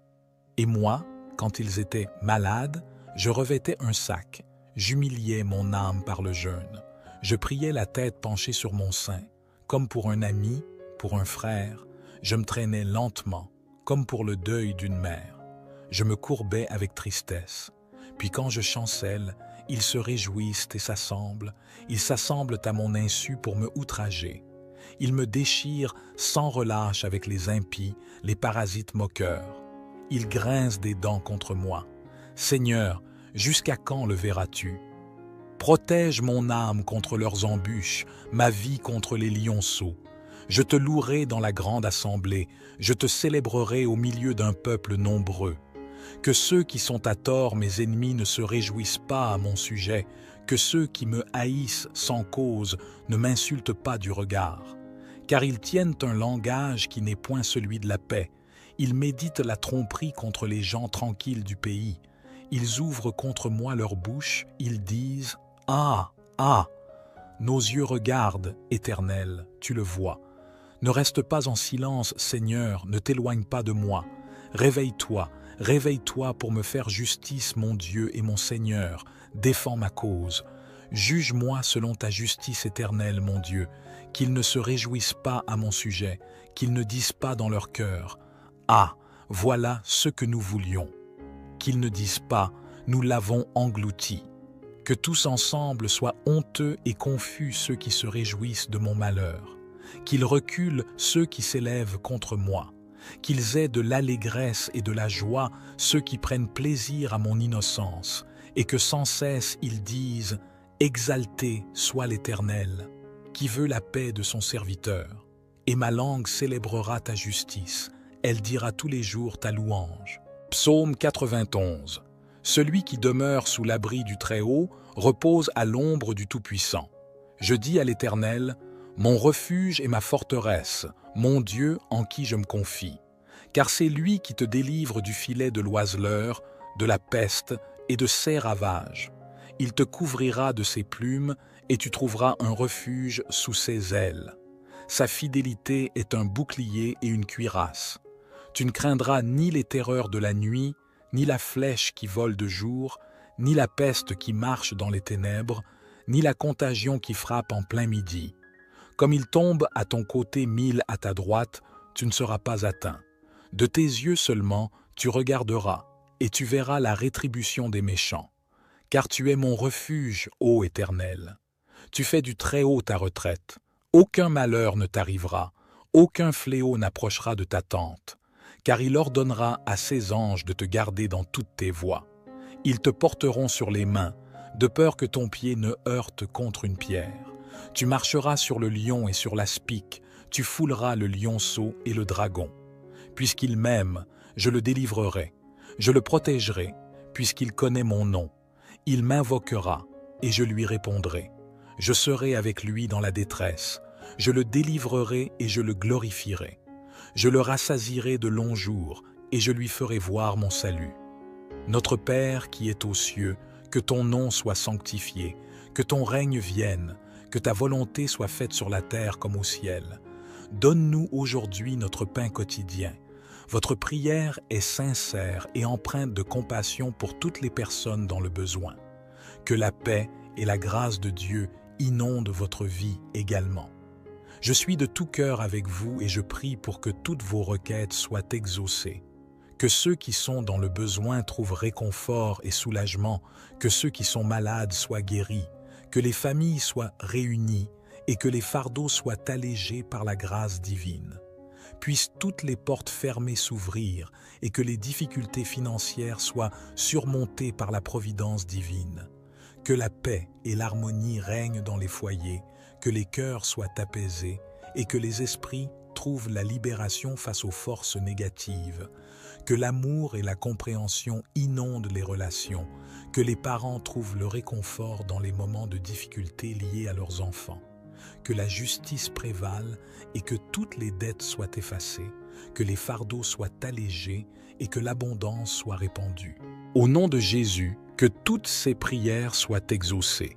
Et moi, quand ils étaient malades, je revêtais un sac, j'humiliais mon âme par le jeûne. Je priais la tête penchée sur mon sein, comme pour un ami, pour un frère. Je me traînais lentement, comme pour le deuil d'une mère. Je me courbais avec tristesse. Puis quand je chancelle, ils se réjouissent et s'assemblent. Ils s'assemblent à mon insu pour me outrager. Ils me déchirent sans relâche avec les impies, les parasites moqueurs. Ils grincent des dents contre moi. Seigneur, jusqu'à quand le verras-tu? Protège mon âme contre leurs embûches, ma vie contre les lionceaux. Je te louerai dans la grande assemblée, je te célébrerai au milieu d'un peuple nombreux. Que ceux qui sont à tort mes ennemis ne se réjouissent pas à mon sujet, que ceux qui me haïssent sans cause ne m'insultent pas du regard. Car ils tiennent un langage qui n'est point celui de la paix. Ils méditent la tromperie contre les gens tranquilles du pays. Ils ouvrent contre moi leur bouche, ils disent « Ah, ah !» Nos yeux regardent, Éternel, tu le vois. Ne reste pas en silence, Seigneur, ne t'éloigne pas de moi. Réveille-toi, réveille-toi pour me faire justice, mon Dieu et mon Seigneur, défends ma cause. Juge-moi selon ta justice éternelle, mon Dieu, qu'ils ne se réjouissent pas à mon sujet, qu'ils ne disent pas dans leur cœur « Ah, voilà ce que nous voulions », qu'ils ne disent pas « Nous l'avons englouti ». Que tous ensemble soient honteux et confus ceux qui se réjouissent de mon malheur, qu'ils reculent ceux qui s'élèvent contre moi, qu'ils aient de l'allégresse et de la joie ceux qui prennent plaisir à mon innocence, et que sans cesse ils disent « Exalté soit l'Éternel, qui veut la paix de son serviteur. » Et ma langue célébrera ta justice, elle dira tous les jours ta louange. Psaume 91. Celui qui demeure sous l'abri du Très-Haut repose à l'ombre du Tout-Puissant. Je dis à l'Éternel, mon refuge et ma forteresse, mon Dieu en qui je me confie. Car c'est lui qui te délivre du filet de l'oiseleur, de la peste et de ses ravages. Il te couvrira de ses plumes et tu trouveras un refuge sous ses ailes. Sa fidélité est un bouclier et une cuirasse. Tu ne craindras ni les terreurs de la nuit, ni la flèche qui vole de jour, ni la peste qui marche dans les ténèbres, ni la contagion qui frappe en plein midi. Comme il tombe à ton côté 1000 à ta droite, tu ne seras pas atteint. De tes yeux seulement, tu regarderas, et tu verras la rétribution des méchants. Car tu es mon refuge, ô Éternel. Tu fais du Très-Haut ta retraite. Aucun malheur ne t'arrivera, aucun fléau n'approchera de ta tente. Car il ordonnera à ses anges de te garder dans toutes tes voies. Ils te porteront sur les mains, de peur que ton pied ne heurte contre une pierre. Tu marcheras sur le lion et sur l'aspic, tu fouleras le lionceau et le dragon. Puisqu'il m'aime, je le délivrerai, je le protégerai, puisqu'il connaît mon nom. Il m'invoquera, et je lui répondrai. Je serai avec lui dans la détresse, je le délivrerai et je le glorifierai. Je le rassasierai de longs jours, et je lui ferai voir mon salut. Notre Père qui es aux cieux, que ton nom soit sanctifié, que ton règne vienne, que ta volonté soit faite sur la terre comme au ciel. Donne-nous aujourd'hui notre pain quotidien. Votre prière est sincère et empreinte de compassion pour toutes les personnes dans le besoin. Que la paix et la grâce de Dieu inondent votre vie également. Je suis de tout cœur avec vous et je prie pour que toutes vos requêtes soient exaucées. Que ceux qui sont dans le besoin trouvent réconfort et soulagement, que ceux qui sont malades soient guéris, que les familles soient réunies et que les fardeaux soient allégés par la grâce divine. Puissent toutes les portes fermées s'ouvrir et que les difficultés financières soient surmontées par la providence divine. Que la paix et l'harmonie règnent dans les foyers, que les cœurs soient apaisés et que les esprits trouvent la libération face aux forces négatives. Que l'amour et la compréhension inondent les relations, que les parents trouvent le réconfort dans les moments de difficulté liés à leurs enfants. Que la justice prévale et que toutes les dettes soient effacées, que les fardeaux soient allégés et que l'abondance soit répandue. Au nom de Jésus, que toutes ces prières soient exaucées.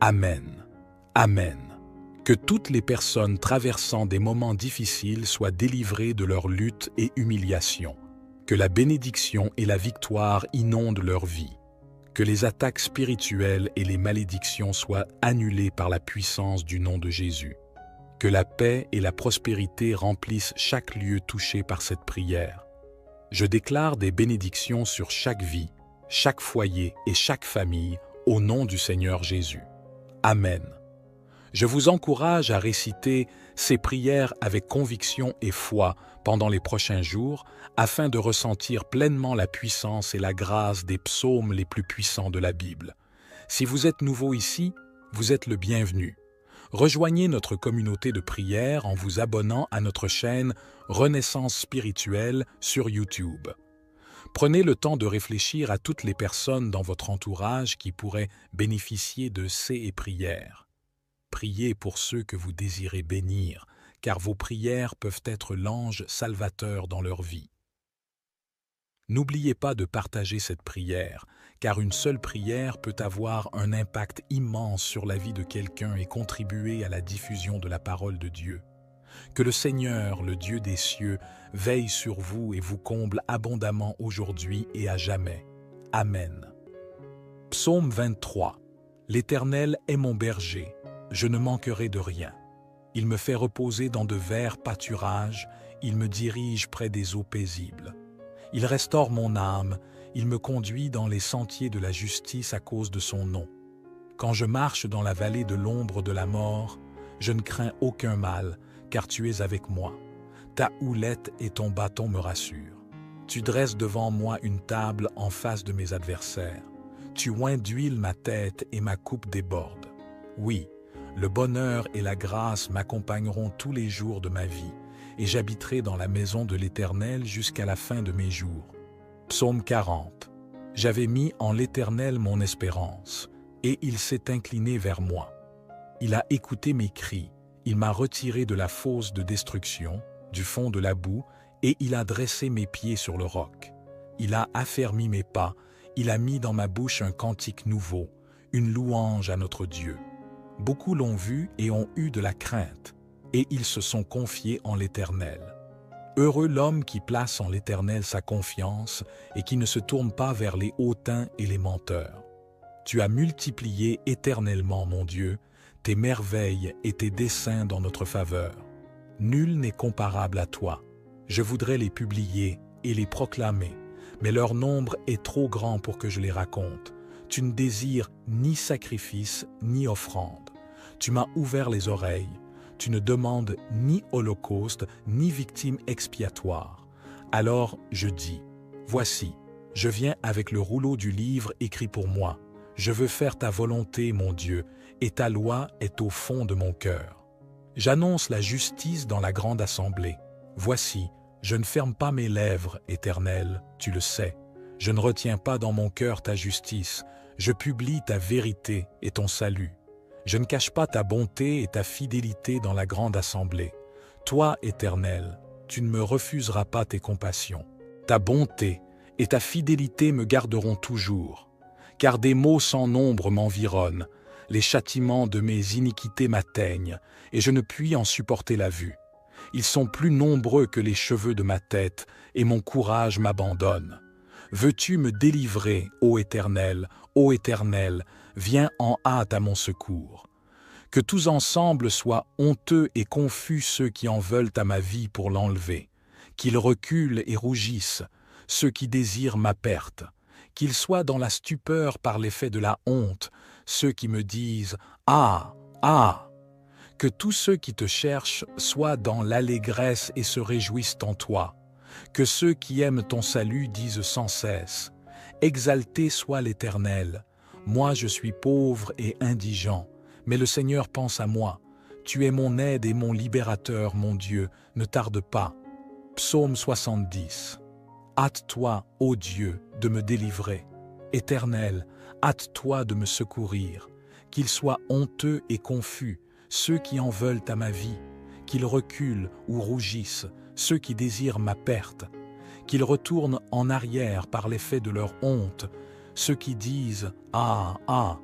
Amen. Amen. Que toutes les personnes traversant des moments difficiles soient délivrées de leur lutte et humiliation. Que la bénédiction et la victoire inondent leur vie. Que les attaques spirituelles et les malédictions soient annulées par la puissance du nom de Jésus. Que la paix et la prospérité remplissent chaque lieu touché par cette prière. Je déclare des bénédictions sur chaque vie, chaque foyer et chaque famille au nom du Seigneur Jésus. Amen. Je vous encourage à réciter ces prières avec conviction et foi pendant les prochains jours afin de ressentir pleinement la puissance et la grâce des psaumes les plus puissants de la Bible. Si vous êtes nouveau ici, vous êtes le bienvenu. Rejoignez notre communauté de prière en vous abonnant à notre chaîne Renaissance spirituelle sur YouTube. Prenez le temps de réfléchir à toutes les personnes dans votre entourage qui pourraient bénéficier de ces prières. Priez pour ceux que vous désirez bénir, car vos prières peuvent être l'ange salvateur dans leur vie. N'oubliez pas de partager cette prière, car une seule prière peut avoir un impact immense sur la vie de quelqu'un et contribuer à la diffusion de la parole de Dieu. Que le Seigneur, le Dieu des cieux, veille sur vous et vous comble abondamment aujourd'hui et à jamais. Amen. Psaume 23. L'Éternel est mon berger, je ne manquerai de rien. Il me fait reposer dans de verts pâturages, il me dirige près des eaux paisibles. Il restaure mon âme, il me conduit dans les sentiers de la justice à cause de son nom. Quand je marche dans la vallée de l'ombre de la mort, je ne crains aucun mal, car tu es avec moi. Ta houlette et ton bâton me rassurent. Tu dresses devant moi une table en face de mes adversaires. Tu oins d'huile ma tête et ma coupe déborde. Oui, le bonheur et la grâce m'accompagneront tous les jours de ma vie, et j'habiterai dans la maison de l'Éternel jusqu'à la fin de mes jours. Psaume 40. J'avais mis en l'Éternel mon espérance, et il s'est incliné vers moi. Il a écouté mes cris, il m'a retiré de la fosse de destruction, du fond de la boue, et il a dressé mes pieds sur le roc. Il a affermi mes pas, il a mis dans ma bouche un cantique nouveau, une louange à notre Dieu. Beaucoup l'ont vu et ont eu de la crainte, et ils se sont confiés en l'Éternel. Heureux l'homme qui place en l'Éternel sa confiance et qui ne se tourne pas vers les hautains et les menteurs. Tu as multiplié éternellement, mon Dieu, tes merveilles et tes desseins dans notre faveur. Nul n'est comparable à toi. Je voudrais les publier et les proclamer, mais leur nombre est trop grand pour que je les raconte. Tu ne désires ni sacrifice ni offrande. Tu m'as ouvert les oreilles. Tu ne demandes ni holocauste ni victime expiatoire. Alors je dis, voici, je viens avec le rouleau du livre écrit pour moi. Je veux faire ta volonté, mon Dieu, et ta loi est au fond de mon cœur. J'annonce la justice dans la grande assemblée. Voici, je ne ferme pas mes lèvres, Éternel, tu le sais. Je ne retiens pas dans mon cœur ta justice. Je publie ta vérité et ton salut. Je ne cache pas ta bonté et ta fidélité dans la grande assemblée. Toi, Éternel, tu ne me refuseras pas tes compassions. Ta bonté et ta fidélité me garderont toujours. Car des maux sans nombre m'environnent, les châtiments de mes iniquités m'atteignent, et je ne puis en supporter la vue. Ils sont plus nombreux que les cheveux de ma tête, et mon courage m'abandonne. Veux-tu me délivrer, ô Éternel, viens en hâte à mon secours. Que tous ensemble soient honteux et confus ceux qui en veulent à ma vie pour l'enlever, qu'ils reculent et rougissent, ceux qui désirent ma perte, qu'ils soient dans la stupeur par l'effet de la honte, ceux qui me disent « Ah, ah !» Que tous ceux qui te cherchent soient dans l'allégresse et se réjouissent en toi. Que ceux qui aiment ton salut disent sans cesse « Exalté soit l'Éternel ! Moi je suis pauvre et indigent, mais le Seigneur pense à moi. Tu es mon aide et mon libérateur, mon Dieu, ne tarde pas. » Psaume 70. Hâte-toi, ô Dieu, de me délivrer. Éternel, hâte-toi de me secourir. Qu'ils soient honteux et confus, ceux qui en veulent à ma vie, qu'ils reculent ou rougissent, ceux qui désirent ma perte, qu'ils retournent en arrière par l'effet de leur honte, ceux qui disent « Ah, ah !»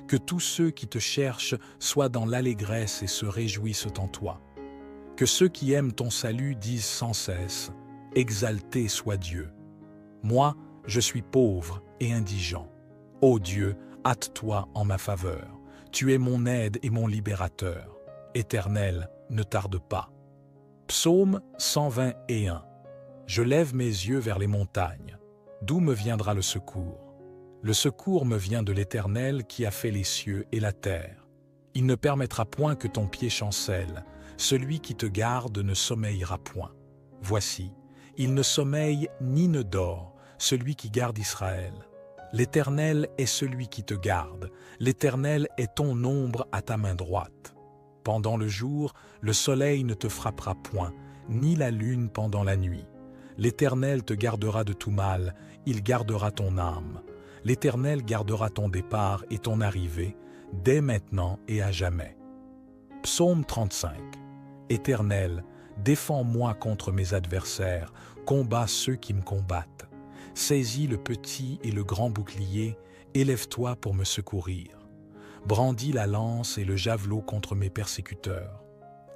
Que tous ceux qui te cherchent soient dans l'allégresse et se réjouissent en toi. Que ceux qui aiment ton salut disent sans cesse « Exalté soit Dieu !» Moi, je suis pauvre et indigent. Ô Dieu, hâte-toi en ma faveur. Tu es mon aide et mon libérateur. Éternel, ne tarde pas. Psaume 121. Je lève mes yeux vers les montagnes. D'où me viendra le secours? Le secours me vient de l'Éternel qui a fait les cieux et la terre. Il ne permettra point que ton pied chancelle. Celui qui te garde ne sommeillera point. Voici, il ne sommeille ni ne dort, celui qui garde Israël. L'Éternel est celui qui te garde. L'Éternel est ton ombre à ta main droite. Pendant le jour, le soleil ne te frappera point, ni la lune pendant la nuit. L'Éternel te gardera de tout mal, il gardera ton âme. L'Éternel gardera ton départ et ton arrivée, dès maintenant et à jamais. Psaume 35. Éternel, défends-moi contre mes adversaires, combats ceux qui me combattent. Saisis le petit et le grand bouclier, élève-toi pour me secourir. Brandis la lance et le javelot contre mes persécuteurs.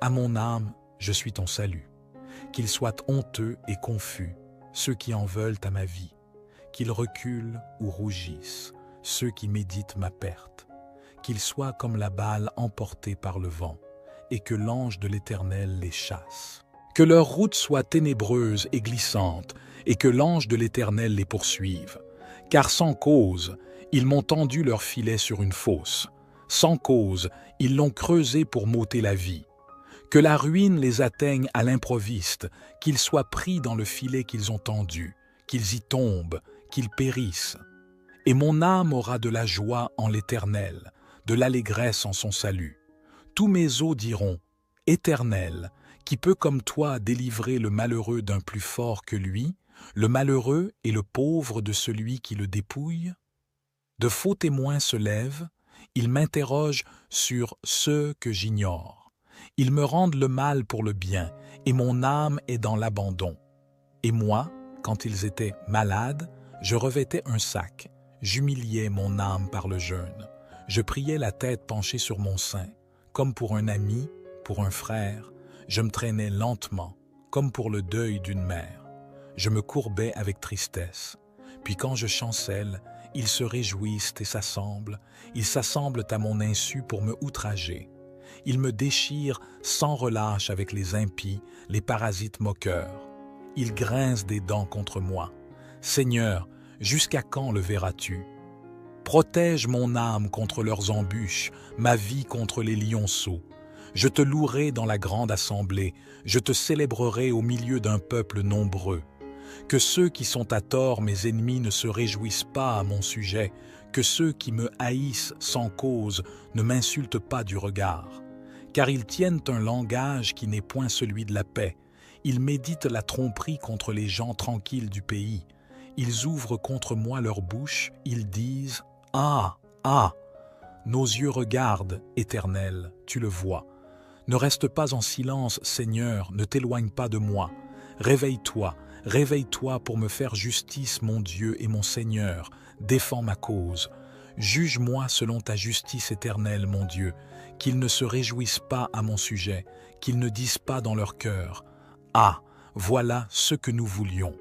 À mon âme, je suis ton salut. Qu'ils soient honteux et confus, ceux qui en veulent à ma vie. Qu'ils reculent ou rougissent, ceux qui méditent ma perte. Qu'ils soient comme la balle emportée par le vent, et que l'ange de l'Éternel les chasse. Que leur route soit ténébreuse et glissante, et que l'ange de l'Éternel les poursuive. Car sans cause, ils m'ont tendu leur filet sur une fosse. Sans cause, ils l'ont creusé pour m'ôter la vie. Que la ruine les atteigne à l'improviste, qu'ils soient pris dans le filet qu'ils ont tendu, qu'ils y tombent, qu'ils périssent. Et mon âme aura de la joie en l'Éternel, de l'allégresse en son salut. Tous mes os diront, « Éternel, qui peut comme toi délivrer le malheureux d'un plus fort que lui, le malheureux et le pauvre de celui qui le dépouille ?» De faux témoins se lèvent, ils m'interrogent sur ce que j'ignore. Ils me rendent le mal pour le bien, et mon âme est dans l'abandon. Et moi, quand ils étaient malades, je revêtais un sac, j'humiliais mon âme par le jeûne. Je priais la tête penchée sur mon sein, comme pour un ami, pour un frère. Je me traînais lentement, comme pour le deuil d'une mère. Je me courbais avec tristesse. Puis quand je chancelle, ils se réjouissent et s'assemblent. Ils s'assemblent à mon insu pour me outrager. Ils me déchirent sans relâche avec les impies, les parasites moqueurs. Ils grincent des dents contre moi. Seigneur, jusqu'à quand le verras-tu? Protège mon âme contre leurs embûches, ma vie contre les lionceaux. Je te louerai dans la grande assemblée, je te célébrerai au milieu d'un peuple nombreux. Que ceux qui sont à tort mes ennemis ne se réjouissent pas à mon sujet, que ceux qui me haïssent sans cause ne m'insultent pas du regard. Car ils tiennent un langage qui n'est point celui de la paix. Ils méditent la tromperie contre les gens tranquilles du pays. Ils ouvrent contre moi leur bouche, ils disent « Ah, ah !» Nos yeux regardent, Éternel, tu le vois. Ne reste pas en silence, Seigneur, ne t'éloigne pas de moi. Réveille-toi, réveille-toi pour me faire justice, mon Dieu et mon Seigneur. Défends ma cause. Juge-moi selon ta justice éternelle, mon Dieu. Qu'ils ne se réjouissent pas à mon sujet, qu'ils ne disent pas dans leur cœur « Ah, voilà ce que nous voulions ».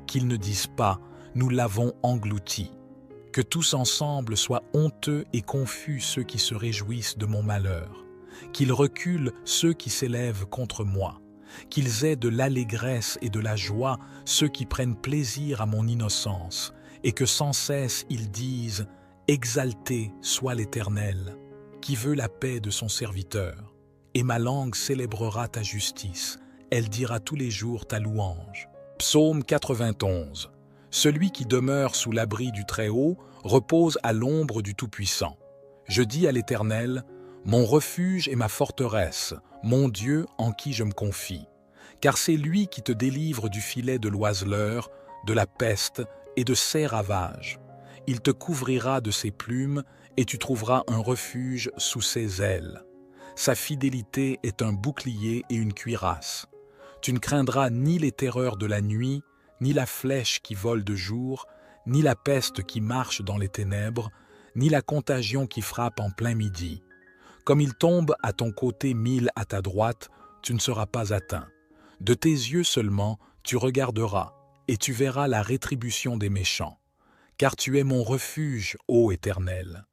Qu'ils ne disent pas « Nous l'avons englouti ». Que tous ensemble soient honteux et confus ceux qui se réjouissent de mon malheur. Qu'ils reculent ceux qui s'élèvent contre moi. Qu'ils aient de l'allégresse et de la joie ceux qui prennent plaisir à mon innocence, et que sans cesse ils disent « Exalté soit l'Éternel, qui veut la paix de son serviteur. Et ma langue célébrera ta justice, elle dira tous les jours ta louange. » Psaume 91. Celui qui demeure sous l'abri du Très-Haut repose à l'ombre du Tout-Puissant. Je dis à l'Éternel, mon refuge et ma forteresse, mon Dieu en qui je me confie. Car c'est lui qui te délivre du filet de l'oiseleur, de la peste et de ses ravages. Il te couvrira de ses plumes et tu trouveras un refuge sous ses ailes. Sa fidélité est un bouclier et une cuirasse. Tu ne craindras ni les terreurs de la nuit, ni la flèche qui vole de jour, ni la peste qui marche dans les ténèbres, ni la contagion qui frappe en plein midi. Comme il tombe à ton côté 1000 à ta droite, tu ne seras pas atteint. De tes yeux seulement, tu regarderas, et tu verras la rétribution des méchants. Car tu es mon refuge, ô Éternel.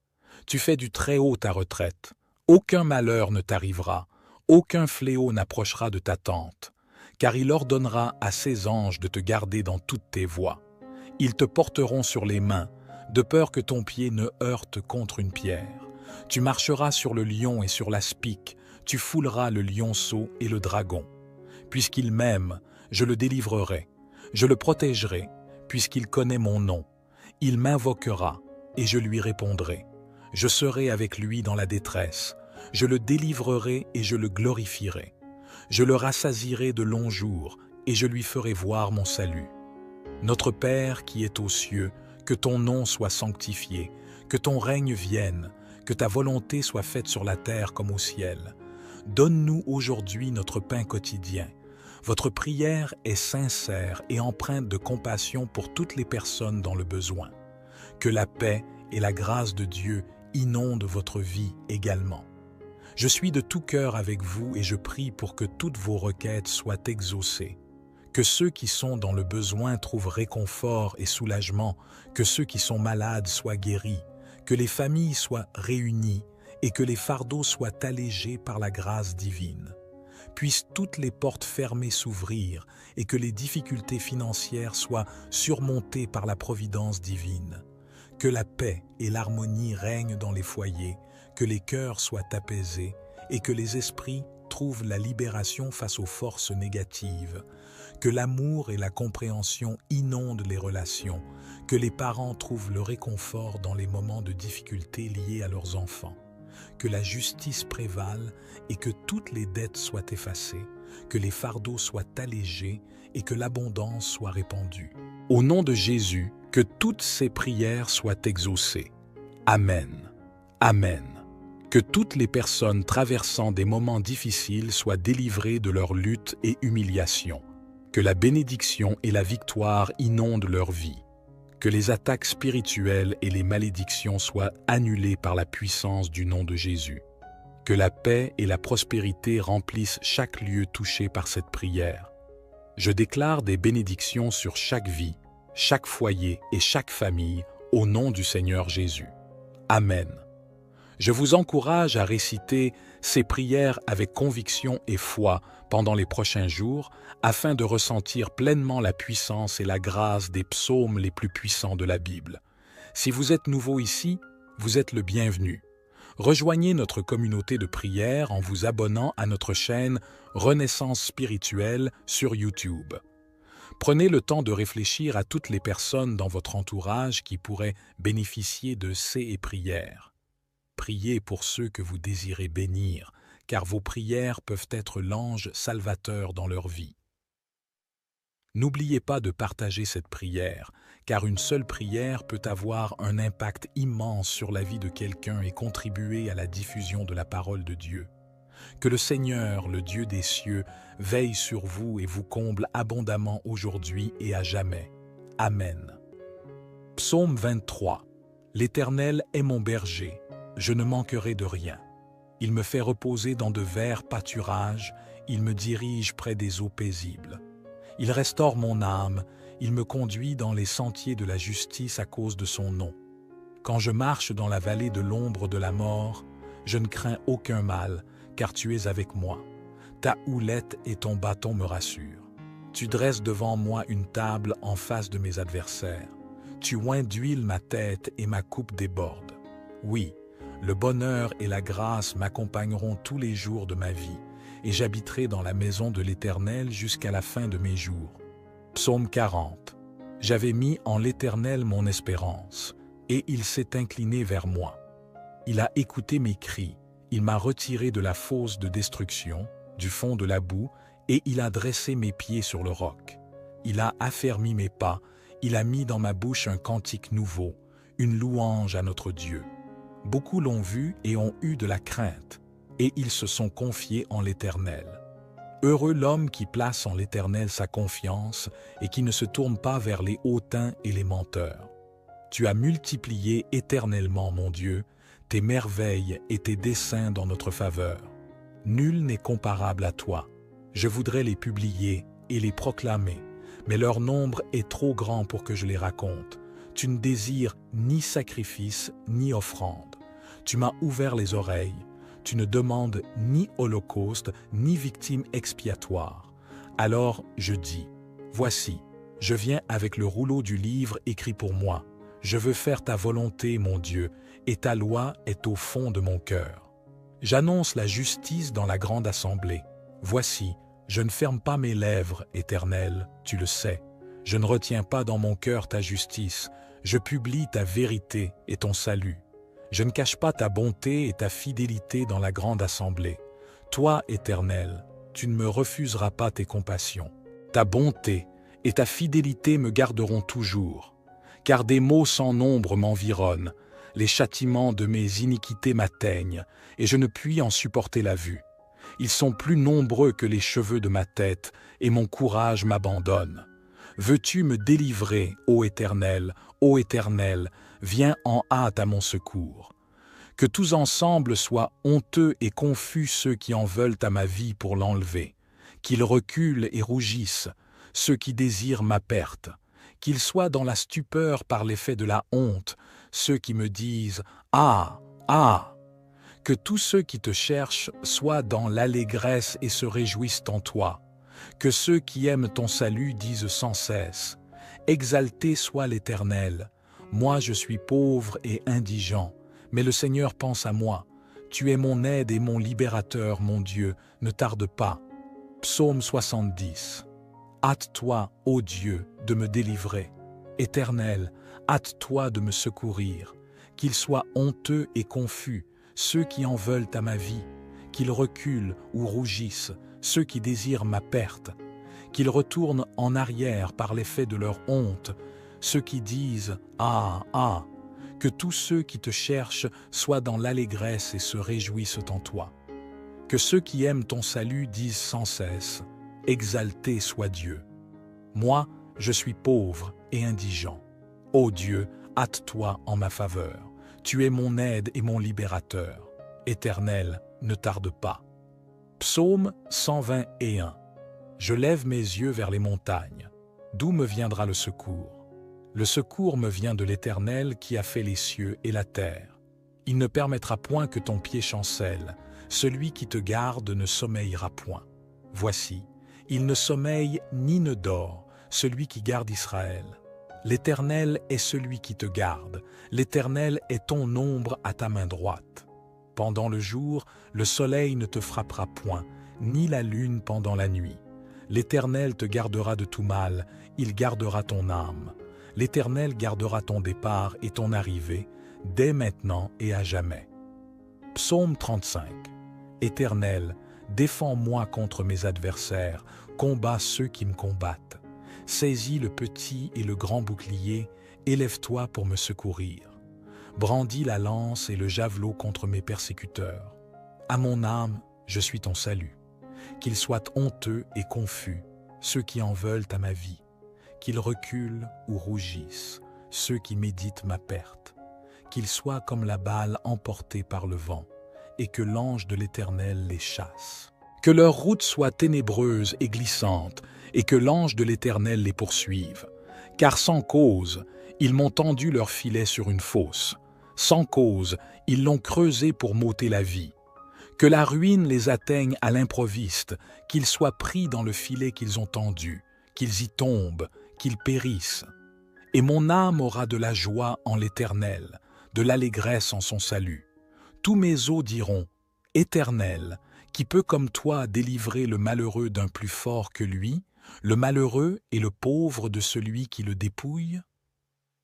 Tu fais du Très-Haut ta retraite. Aucun malheur ne t'arrivera, aucun fléau n'approchera de ta tente. Car il ordonnera à ses anges de te garder dans toutes tes voies. Ils te porteront sur les mains, de peur que ton pied ne heurte contre une pierre. Tu marcheras sur le lion et sur l'aspic, tu fouleras le lionceau et le dragon. Puisqu'il m'aime, je le délivrerai, je le protégerai, puisqu'il connaît mon nom. Il m'invoquera, et je lui répondrai. Je serai avec lui dans la détresse, je le délivrerai et je le glorifierai. Je le rassasierai de longs jours, et je lui ferai voir mon salut. Notre Père qui es aux cieux, que ton nom soit sanctifié, que ton règne vienne, que ta volonté soit faite sur la terre comme au ciel. Donne-nous aujourd'hui notre pain quotidien. Votre prière est sincère et empreinte de compassion pour toutes les personnes dans le besoin. Que la paix et la grâce de Dieu inondent votre vie également. Je suis de tout cœur avec vous et je prie pour que toutes vos requêtes soient exaucées. Que ceux qui sont dans le besoin trouvent réconfort et soulagement, que ceux qui sont malades soient guéris, que les familles soient réunies et que les fardeaux soient allégés par la grâce divine. Puissent toutes les portes fermées s'ouvrir et que les difficultés financières soient surmontées par la providence divine. Que la paix et l'harmonie règnent dans les foyers, que les cœurs soient apaisés et que les esprits trouvent la libération face aux forces négatives. Que l'amour et la compréhension inondent les relations, que les parents trouvent le réconfort dans les moments de difficulté liés à leurs enfants. Que la justice prévale et que toutes les dettes soient effacées, que les fardeaux soient allégés et que l'abondance soit répandue. Au nom de Jésus, que toutes ces prières soient exaucées. Amen. Amen. Que toutes les personnes traversant des moments difficiles soient délivrées de leur lutte et humiliation. Que la bénédiction et la victoire inondent leur vie. Que les attaques spirituelles et les malédictions soient annulées par la puissance du nom de Jésus. Que la paix et la prospérité remplissent chaque lieu touché par cette prière. Je déclare des bénédictions sur chaque vie, chaque foyer et chaque famille au nom du Seigneur Jésus. Amen. Je vous encourage à réciter ces prières avec conviction et foi pendant les prochains jours afin de ressentir pleinement la puissance et la grâce des psaumes les plus puissants de la Bible. Si vous êtes nouveau ici, vous êtes le bienvenu. Rejoignez notre communauté de prière en vous abonnant à notre chaîne Renaissance spirituelle sur YouTube. Prenez le temps de réfléchir à toutes les personnes dans votre entourage qui pourraient bénéficier de ces prières. Priez pour ceux que vous désirez bénir, car vos prières peuvent être l'ange salvateur dans leur vie. N'oubliez pas de partager cette prière, car une seule prière peut avoir un impact immense sur la vie de quelqu'un et contribuer à la diffusion de la parole de Dieu. Que le Seigneur, le Dieu des cieux, veille sur vous et vous comble abondamment aujourd'hui et à jamais. Amen. Psaume 23. L'Éternel est mon berger, je ne manquerai de rien. Il me fait reposer dans de verts pâturages, il me dirige près des eaux paisibles. Il restaure mon âme, il me conduit dans les sentiers de la justice à cause de son nom. Quand je marche dans la vallée de l'ombre de la mort, je ne crains aucun mal, car tu es avec moi. Ta houlette et ton bâton me rassurent. Tu dresses devant moi une table en face de mes adversaires. Tu oins d'huile ma tête et ma coupe déborde. Oui, le bonheur et la grâce m'accompagneront tous les jours de ma vie, et j'habiterai dans la maison de l'Éternel jusqu'à la fin de mes jours. Psaume 40. J'avais mis en l'Éternel mon espérance, et il s'est incliné vers moi. Il a écouté mes cris, il m'a retiré de la fosse de destruction, du fond de la boue, et il a dressé mes pieds sur le roc. Il a affermi mes pas, il a mis dans ma bouche un cantique nouveau, une louange à notre Dieu. Beaucoup l'ont vu et ont eu de la crainte, et ils se sont confiés en l'Éternel. Heureux l'homme qui place en l'Éternel sa confiance et qui ne se tourne pas vers les hautains et les menteurs. Tu as multiplié éternellement, mon Dieu, tes merveilles et tes desseins dans notre faveur. Nul n'est comparable à toi. Je voudrais les publier et les proclamer, mais leur nombre est trop grand pour que je les raconte. Tu ne désires ni sacrifice ni offrande. Tu m'as ouvert les oreilles. Tu ne demandes ni holocauste ni victime expiatoire. Alors je dis, voici, je viens avec le rouleau du livre écrit pour moi. Je veux faire ta volonté, mon Dieu, et ta loi est au fond de mon cœur. J'annonce la justice dans la grande assemblée. Voici, je ne ferme pas mes lèvres, Éternel, tu le sais. Je ne retiens pas dans mon cœur ta justice. Je publie ta vérité et ton salut. Je ne cache pas ta bonté et ta fidélité dans la grande assemblée. Toi, Éternel, tu ne me refuseras pas tes compassions. Ta bonté et ta fidélité me garderont toujours. Car des maux sans nombre m'environnent, les châtiments de mes iniquités m'atteignent, et je ne puis en supporter la vue. Ils sont plus nombreux que les cheveux de ma tête, et mon courage m'abandonne. Veux-tu me délivrer, ô Éternel, viens en hâte à mon secours. Que tous ensemble soient honteux et confus ceux qui en veulent à ma vie pour l'enlever, qu'ils reculent et rougissent, ceux qui désirent ma perte, qu'ils soient dans la stupeur par l'effet de la honte, ceux qui me disent « Ah, ah !» Que tous ceux qui te cherchent soient dans l'allégresse et se réjouissent en toi, que ceux qui aiment ton salut disent sans cesse « Exalté soit l'Éternel, moi je suis pauvre et indigent, mais le Seigneur pense à moi. Tu es mon aide et mon libérateur, mon Dieu, ne tarde pas. » Psaume 70. Hâte-toi, ô Dieu, de me délivrer. Éternel, hâte-toi de me secourir. Qu'ils soient honteux et confus, ceux qui en veulent à ma vie, qu'ils reculent ou rougissent, ceux qui désirent ma perte, qu'ils retournent en arrière par l'effet de leur honte, ceux qui disent « Ah, ah !» Que tous ceux qui te cherchent soient dans l'allégresse et se réjouissent en toi. Que ceux qui aiment ton salut disent sans cesse « Exalté soit Dieu !» Moi, je suis pauvre et indigent. Ô Dieu, hâte-toi en ma faveur. Tu es mon aide et mon libérateur. Éternel, ne tarde pas. Psaume 121. Je lève mes yeux vers les montagnes. D'où me viendra le secours? Le secours me vient de l'Éternel qui a fait les cieux et la terre. Il ne permettra point que ton pied chancelle. Celui qui te garde ne sommeillera point. Voici, il ne sommeille ni ne dort, celui qui garde Israël. L'Éternel est celui qui te garde. L'Éternel est ton ombre à ta main droite. Pendant le jour, le soleil ne te frappera point, ni la lune pendant la nuit. L'Éternel te gardera de tout mal, il gardera ton âme. L'Éternel gardera ton départ et ton arrivée, dès maintenant et à jamais. Psaume 35. Éternel, défends-moi contre mes adversaires, combats ceux qui me combattent. Saisis le petit et le grand bouclier, élève-toi pour me secourir. Brandis la lance et le javelot contre mes persécuteurs. À mon âme, je suis ton salut. Qu'ils soient honteux et confus, ceux qui en veulent à ma vie. Qu'ils reculent ou rougissent, ceux qui méditent ma perte. Qu'ils soient comme la balle emportée par le vent, et que l'ange de l'Éternel les chasse. Que leur route soit ténébreuse et glissante, et que l'ange de l'Éternel les poursuive. Car sans cause, ils m'ont tendu leur filet sur une fosse. Sans cause, ils l'ont creusé pour m'ôter la vie. Que la ruine les atteigne à l'improviste, qu'ils soient pris dans le filet qu'ils ont tendu, qu'ils y tombent, qu'ils périssent. Et mon âme aura de la joie en l'Éternel, de l'allégresse en son salut. Tous mes os diront, « Éternel, qui peut comme toi délivrer le malheureux d'un plus fort que lui, le malheureux et le pauvre de celui qui le dépouille ?»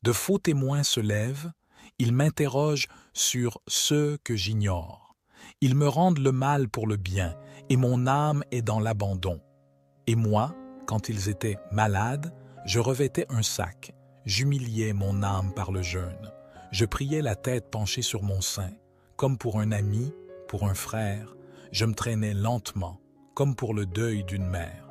De faux témoins se lèvent, ils m'interrogent sur ceux que j'ignore. Ils me rendent le mal pour le bien, et mon âme est dans l'abandon. Et moi, quand ils étaient malades, je revêtais un sac, j'humiliais mon âme par le jeûne. Je priais la tête penchée sur mon sein, comme pour un ami, pour un frère. Je me traînais lentement, comme pour le deuil d'une mère.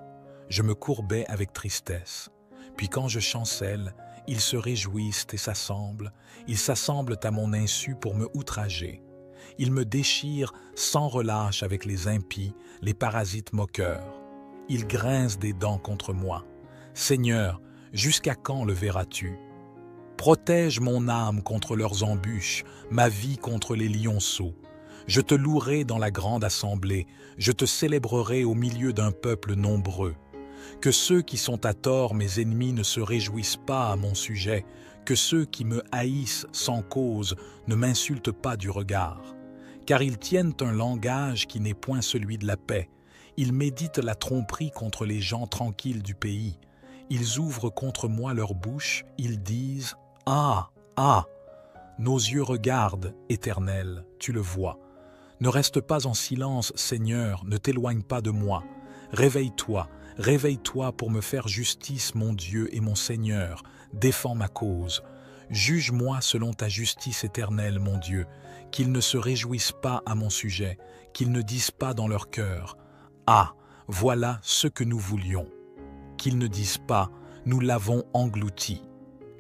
Je me courbais avec tristesse. Puis quand je chancelle, ils se réjouissent et s'assemblent. Ils s'assemblent à mon insu pour me outrager. Ils me déchirent sans relâche avec les impies, les parasites moqueurs. Ils grincent des dents contre moi. Seigneur, jusqu'à quand le verras-tu? Protège mon âme contre leurs embûches, ma vie contre les lionceaux. Je te louerai dans la grande assemblée, je te célébrerai au milieu d'un peuple nombreux. Que ceux qui sont à tort mes ennemis ne se réjouissent pas à mon sujet, que ceux qui me haïssent sans cause ne m'insultent pas du regard. Car ils tiennent un langage qui n'est point celui de la paix. Ils méditent la tromperie contre les gens tranquilles du pays. Ils ouvrent contre moi leur bouche, ils disent « Ah, ah !» Nos yeux regardent, Éternel, tu le vois. Ne reste pas en silence, Seigneur, ne t'éloigne pas de moi. Réveille-toi, réveille-toi pour me faire justice, mon Dieu et mon Seigneur. Défends ma cause. Juge-moi selon ta justice éternelle, mon Dieu. Qu'ils ne se réjouissent pas à mon sujet, qu'ils ne disent pas dans leur cœur « Ah, voilà ce que nous voulions ». Qu'ils ne disent pas « Nous l'avons englouti ».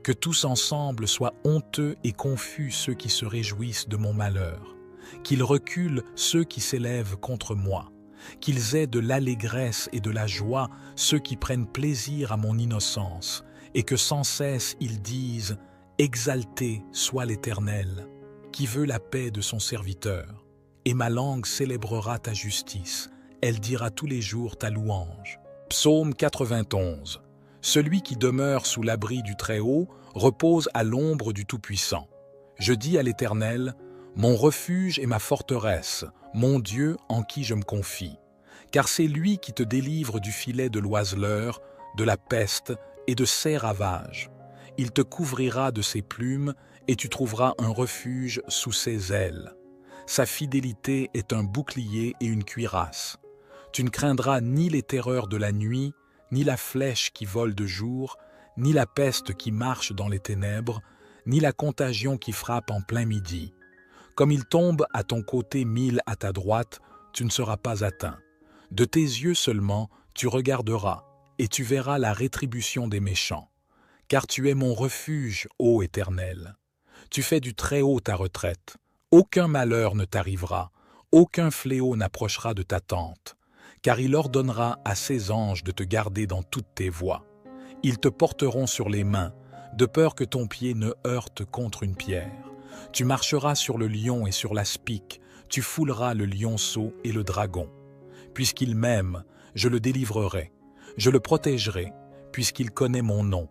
Que tous ensemble soient honteux et confus ceux qui se réjouissent de mon malheur, qu'ils reculent ceux qui s'élèvent contre moi, qu'ils aient de l'allégresse et de la joie ceux qui prennent plaisir à mon innocence, et que sans cesse ils disent « Exalté soit l'Éternel, qui veut la paix de son serviteur. » Et ma langue célébrera ta justice, elle dira tous les jours ta louange. Psaume 91. Celui qui demeure sous l'abri du Très-Haut repose à l'ombre du Tout-Puissant. Je dis à l'Éternel, mon refuge et ma forteresse, mon Dieu en qui je me confie. Car c'est lui qui te délivre du filet de l'oiseleur, de la peste et de ses ravages. Il te couvrira de ses plumes et tu trouveras un refuge sous ses ailes. Sa fidélité est un bouclier et une cuirasse. Tu ne craindras ni les terreurs de la nuit, ni la flèche qui vole de jour, ni la peste qui marche dans les ténèbres, ni la contagion qui frappe en plein midi. Comme il tombe à ton côté 1000 à ta droite, tu ne seras pas atteint. De tes yeux seulement, tu regarderas, et tu verras la rétribution des méchants. Car tu es mon refuge, ô Éternel. Tu fais du Très-Haut ta retraite. Aucun malheur ne t'arrivera, aucun fléau n'approchera de ta tente. Car il ordonnera à ses anges de te garder dans toutes tes voies. Ils te porteront sur les mains, de peur que ton pied ne heurte contre une pierre. Tu marcheras sur le lion et sur l'aspic, tu fouleras le lionceau et le dragon. Puisqu'il m'aime, je le délivrerai, je le protégerai, puisqu'il connaît mon nom.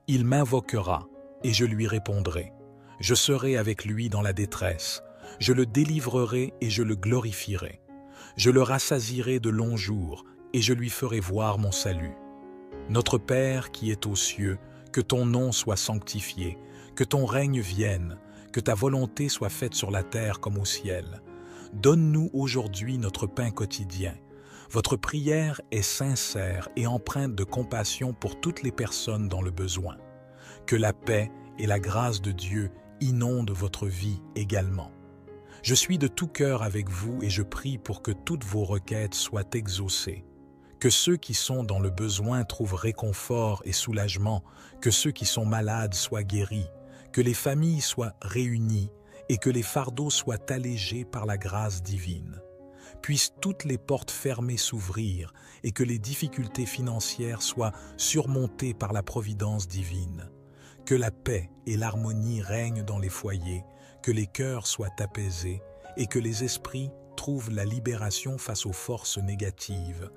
Il m'invoquera, et je lui répondrai. Je serai avec lui dans la détresse, je le délivrerai et je le glorifierai. Je le rassasierai de longs jours, et je lui ferai voir mon salut. Notre Père qui es aux cieux, que ton nom soit sanctifié, que ton règne vienne, que ta volonté soit faite sur la terre comme au ciel. Donne-nous aujourd'hui notre pain quotidien. Votre prière est sincère et empreinte de compassion pour toutes les personnes dans le besoin. Que la paix et la grâce de Dieu inondent votre vie également. Je suis de tout cœur avec vous et je prie pour que toutes vos requêtes soient exaucées. Que ceux qui sont dans le besoin trouvent réconfort et soulagement, que ceux qui sont malades soient guéris, que les familles soient réunies et que les fardeaux soient allégés par la grâce divine. Puissent toutes les portes fermées s'ouvrir et que les difficultés financières soient surmontées par la providence divine. Que la paix et l'harmonie règnent dans les foyers, que les cœurs soient apaisés et que les esprits trouvent la libération face aux forces négatives.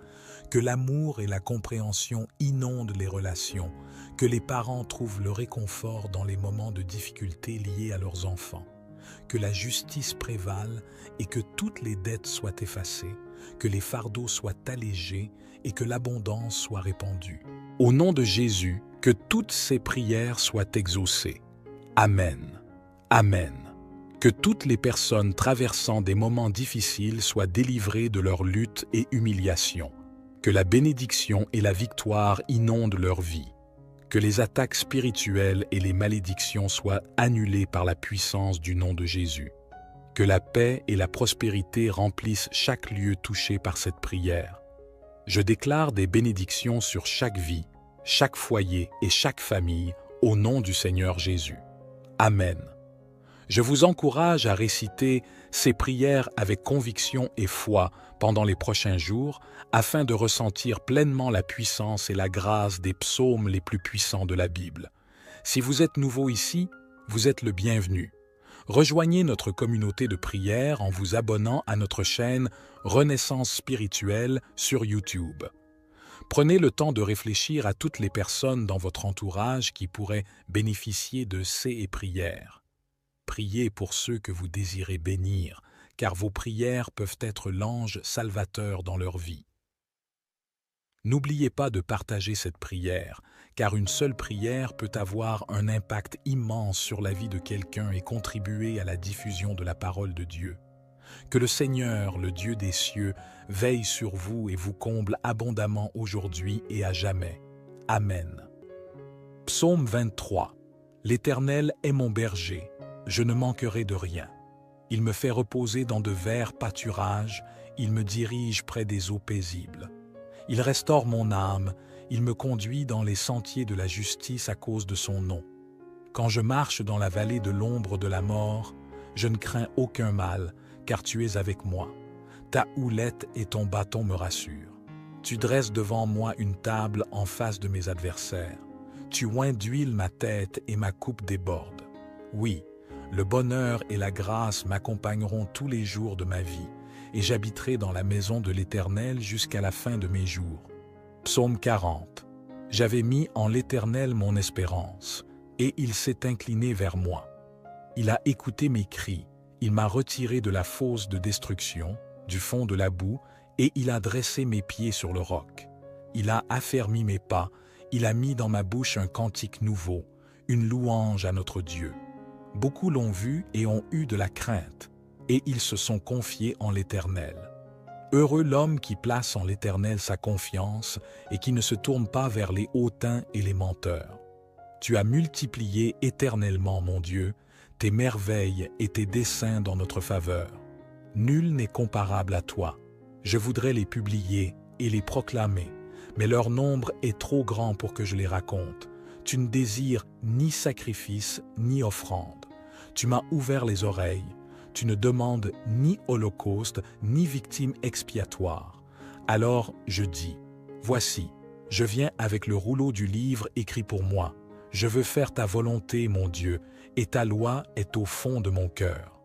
Que l'amour et la compréhension inondent les relations, que les parents trouvent le réconfort dans les moments de difficulté liés à leurs enfants. Que la justice prévale et que toutes les dettes soient effacées, que les fardeaux soient allégés et que l'abondance soit répandue. Au nom de Jésus, que toutes ces prières soient exaucées. Amen. Amen. Que toutes les personnes traversant des moments difficiles soient délivrées de leur lutte et humiliation. Que la bénédiction et la victoire inondent leur vie. Que les attaques spirituelles et les malédictions soient annulées par la puissance du nom de Jésus. Que la paix et la prospérité remplissent chaque lieu touché par cette prière. Je déclare des bénédictions sur chaque vie, chaque foyer et chaque famille au nom du Seigneur Jésus. Amen. Je vous encourage à réciter ces prières avec conviction et foi pendant les prochains jours afin de ressentir pleinement la puissance et la grâce des psaumes les plus puissants de la Bible. Si vous êtes nouveau ici, vous êtes le bienvenu. Rejoignez notre communauté de prière en vous abonnant à notre chaîne Renaissance spirituelle sur YouTube. Prenez le temps de réfléchir à toutes les personnes dans votre entourage qui pourraient bénéficier de ces prières. Priez pour ceux que vous désirez bénir, car vos prières peuvent être l'ange salvateur dans leur vie. N'oubliez pas de partager cette prière, car une seule prière peut avoir un impact immense sur la vie de quelqu'un et contribuer à la diffusion de la parole de Dieu. Que le Seigneur, le Dieu des cieux, veille sur vous et vous comble abondamment aujourd'hui et à jamais. Amen. Psaume 23. L'Éternel est mon berger. Je ne manquerai de rien. Il me fait reposer dans de verts pâturages, il me dirige près des eaux paisibles. Il restaure mon âme, il me conduit dans les sentiers de la justice à cause de son nom. Quand je marche dans la vallée de l'ombre de la mort, je ne crains aucun mal, car tu es avec moi. Ta houlette et ton bâton me rassurent. Tu dresses devant moi une table en face de mes adversaires. Tu oins d'huile ma tête et ma coupe déborde. Oui, le bonheur et la grâce m'accompagneront tous les jours de ma vie, et j'habiterai dans la maison de l'Éternel jusqu'à la fin de mes jours. Psaume 40. J'avais mis en l'Éternel mon espérance, et il s'est incliné vers moi. Il a écouté mes cris, il m'a retiré de la fosse de destruction, du fond de la boue, et il a dressé mes pieds sur le roc. Il a affermi mes pas, il a mis dans ma bouche un cantique nouveau, une louange à notre Dieu. Beaucoup l'ont vu et ont eu de la crainte, et ils se sont confiés en l'Éternel. Heureux l'homme qui place en l'Éternel sa confiance et qui ne se tourne pas vers les hautains et les menteurs. Tu as multiplié éternellement, mon Dieu, tes merveilles et tes desseins dans notre faveur. Nul n'est comparable à toi. Je voudrais les publier et les proclamer, mais leur nombre est trop grand pour que je les raconte. Tu ne désires ni sacrifice ni offrande. Tu m'as ouvert les oreilles. Tu ne demandes ni holocauste ni victime expiatoire. Alors je dis, voici, je viens avec le rouleau du livre écrit pour moi. Je veux faire ta volonté, mon Dieu, et ta loi est au fond de mon cœur.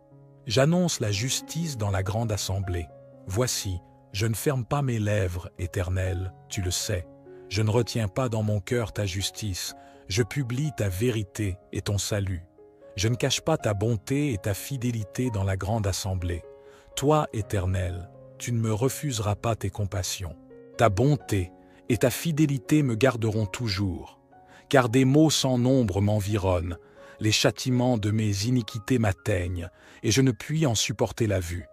J'annonce la justice dans la grande assemblée. Voici, je ne ferme pas mes lèvres, Éternel, tu le sais. Je ne retiens pas dans mon cœur ta justice. Je publie ta vérité et ton salut. Je ne cache pas ta bonté et ta fidélité dans la grande assemblée. Toi, Éternel, tu ne me refuseras pas tes compassions. Ta bonté et ta fidélité me garderont toujours. Car des maux sans nombre m'environnent, les châtiments de mes iniquités m'atteignent, et je ne puis en supporter la vue.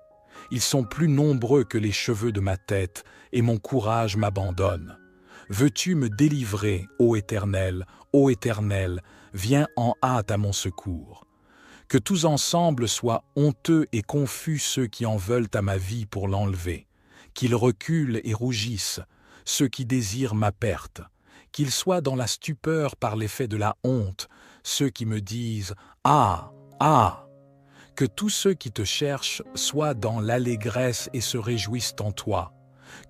Ils sont plus nombreux que les cheveux de ma tête, et mon courage m'abandonne. Veux-tu me délivrer, ô Éternel, viens en hâte à mon secours. Que tous ensemble soient honteux et confus ceux qui en veulent à ma vie pour l'enlever, qu'ils reculent et rougissent, ceux qui désirent ma perte. Qu'ils soient dans la stupeur par l'effet de la honte, ceux qui me disent « Ah, ah !» Que tous ceux qui te cherchent soient dans l'allégresse et se réjouissent en toi.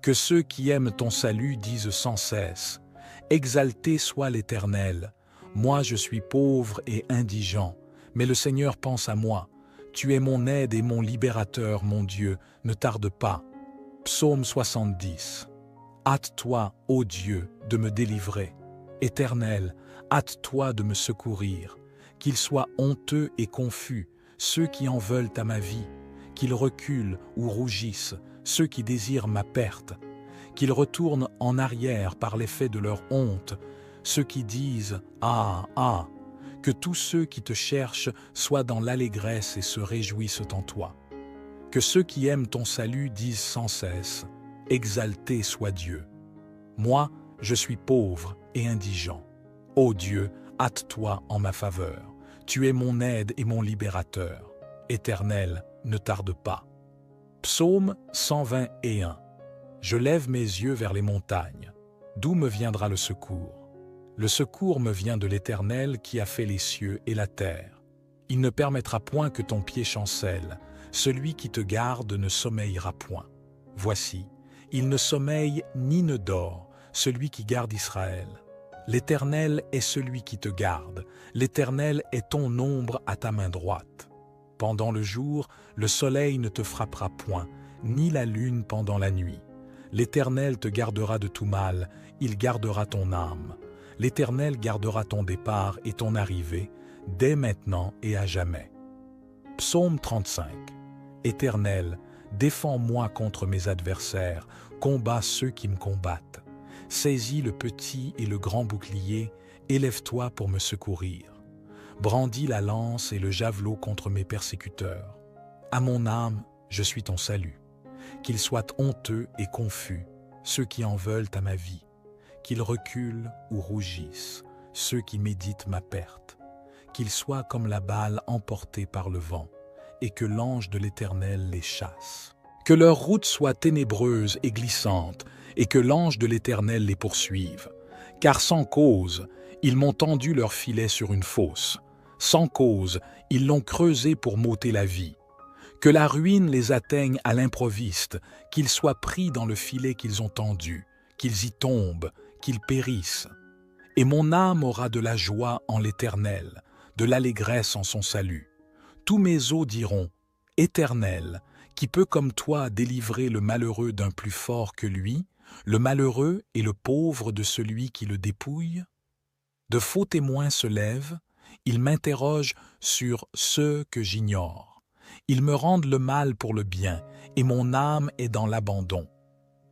Que ceux qui aiment ton salut disent sans cesse « Exalté soit l'Éternel ! Moi je suis pauvre et indigent, mais le Seigneur pense à moi. Tu es mon aide et mon libérateur, mon Dieu, ne tarde pas. » Psaume 70. Hâte-toi, ô Dieu, de me délivrer. Éternel, hâte-toi de me secourir. Qu'ils soient honteux et confus, ceux qui en veulent à ma vie. Qu'ils reculent ou rougissent, ceux qui désirent ma perte. Qu'ils retournent en arrière par l'effet de leur honte, ceux qui disent « Ah, ah !» Que tous ceux qui te cherchent soient dans l'allégresse et se réjouissent en toi. Que ceux qui aiment ton salut disent sans cesse « Exalté soit Dieu. » Moi, je suis pauvre et indigent. Ô Dieu, hâte-toi en ma faveur. Tu es mon aide et mon libérateur. Éternel, ne tarde pas. Psaume 121. Je lève mes yeux vers les montagnes. D'où me viendra le secours? Le secours me vient de l'Éternel qui a fait les cieux et la terre. Il ne permettra point que ton pied chancelle. Celui qui te garde ne sommeillera point. Voici, il ne sommeille ni ne dort, celui qui garde Israël. L'Éternel est celui qui te garde. L'Éternel est ton ombre à ta main droite. Pendant le jour, le soleil ne te frappera point, ni la lune pendant la nuit. L'Éternel te gardera de tout mal, il gardera ton âme. L'Éternel gardera ton départ et ton arrivée, dès maintenant et à jamais. Psaume 35. Éternel, défends-moi contre mes adversaires, combats ceux qui me combattent. Saisis le petit et le grand bouclier, élève-toi pour me secourir. Brandis la lance et le javelot contre mes persécuteurs. À mon âme, je suis ton salut. Qu'ils soient honteux et confus, ceux qui en veulent à ma vie. Qu'ils reculent ou rougissent, ceux qui méditent ma perte. Qu'ils soient comme la balle emportée par le vent, et que l'ange de l'Éternel les chasse. Que leur route soit ténébreuse et glissante, et que l'ange de l'Éternel les poursuive. Car sans cause, ils m'ont tendu leur filet sur une fosse. Sans cause, ils l'ont creusé pour m'ôter la vie. Que la ruine les atteigne à l'improviste, qu'ils soient pris dans le filet qu'ils ont tendu, qu'ils y tombent, qu'ils périssent. Et mon âme aura de la joie en l'Éternel, de l'allégresse en son salut. Tous mes os diront, Éternel, qui peut comme toi délivrer le malheureux d'un plus fort que lui, le malheureux et le pauvre de celui qui le dépouille? De faux témoins se lèvent, ils m'interrogent sur ce que j'ignore. Ils me rendent le mal pour le bien, et mon âme est dans l'abandon.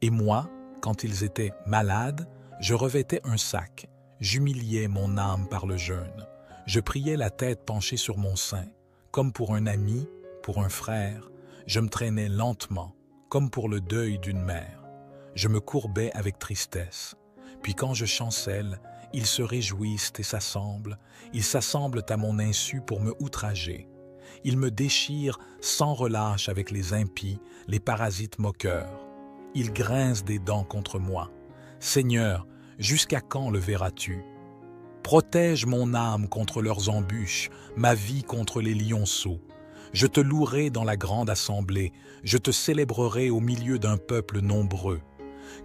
Et moi, quand ils étaient malades, je revêtais un sac, j'humiliais mon âme par le jeûne. Je priais la tête penchée sur mon sein, comme pour un ami, pour un frère. Je me traînais lentement, comme pour le deuil d'une mère. Je me courbais avec tristesse. Puis quand je chancelle, ils se réjouissent et s'assemblent. Ils s'assemblent à mon insu pour me outrager. Ils me déchirent sans relâche avec les impies, les parasites moqueurs. Ils grincent des dents contre moi. Seigneur, jusqu'à quand le verras-tu? Protège mon âme contre leurs embûches, ma vie contre les lionceaux. Je te louerai dans la grande assemblée, je te célébrerai au milieu d'un peuple nombreux.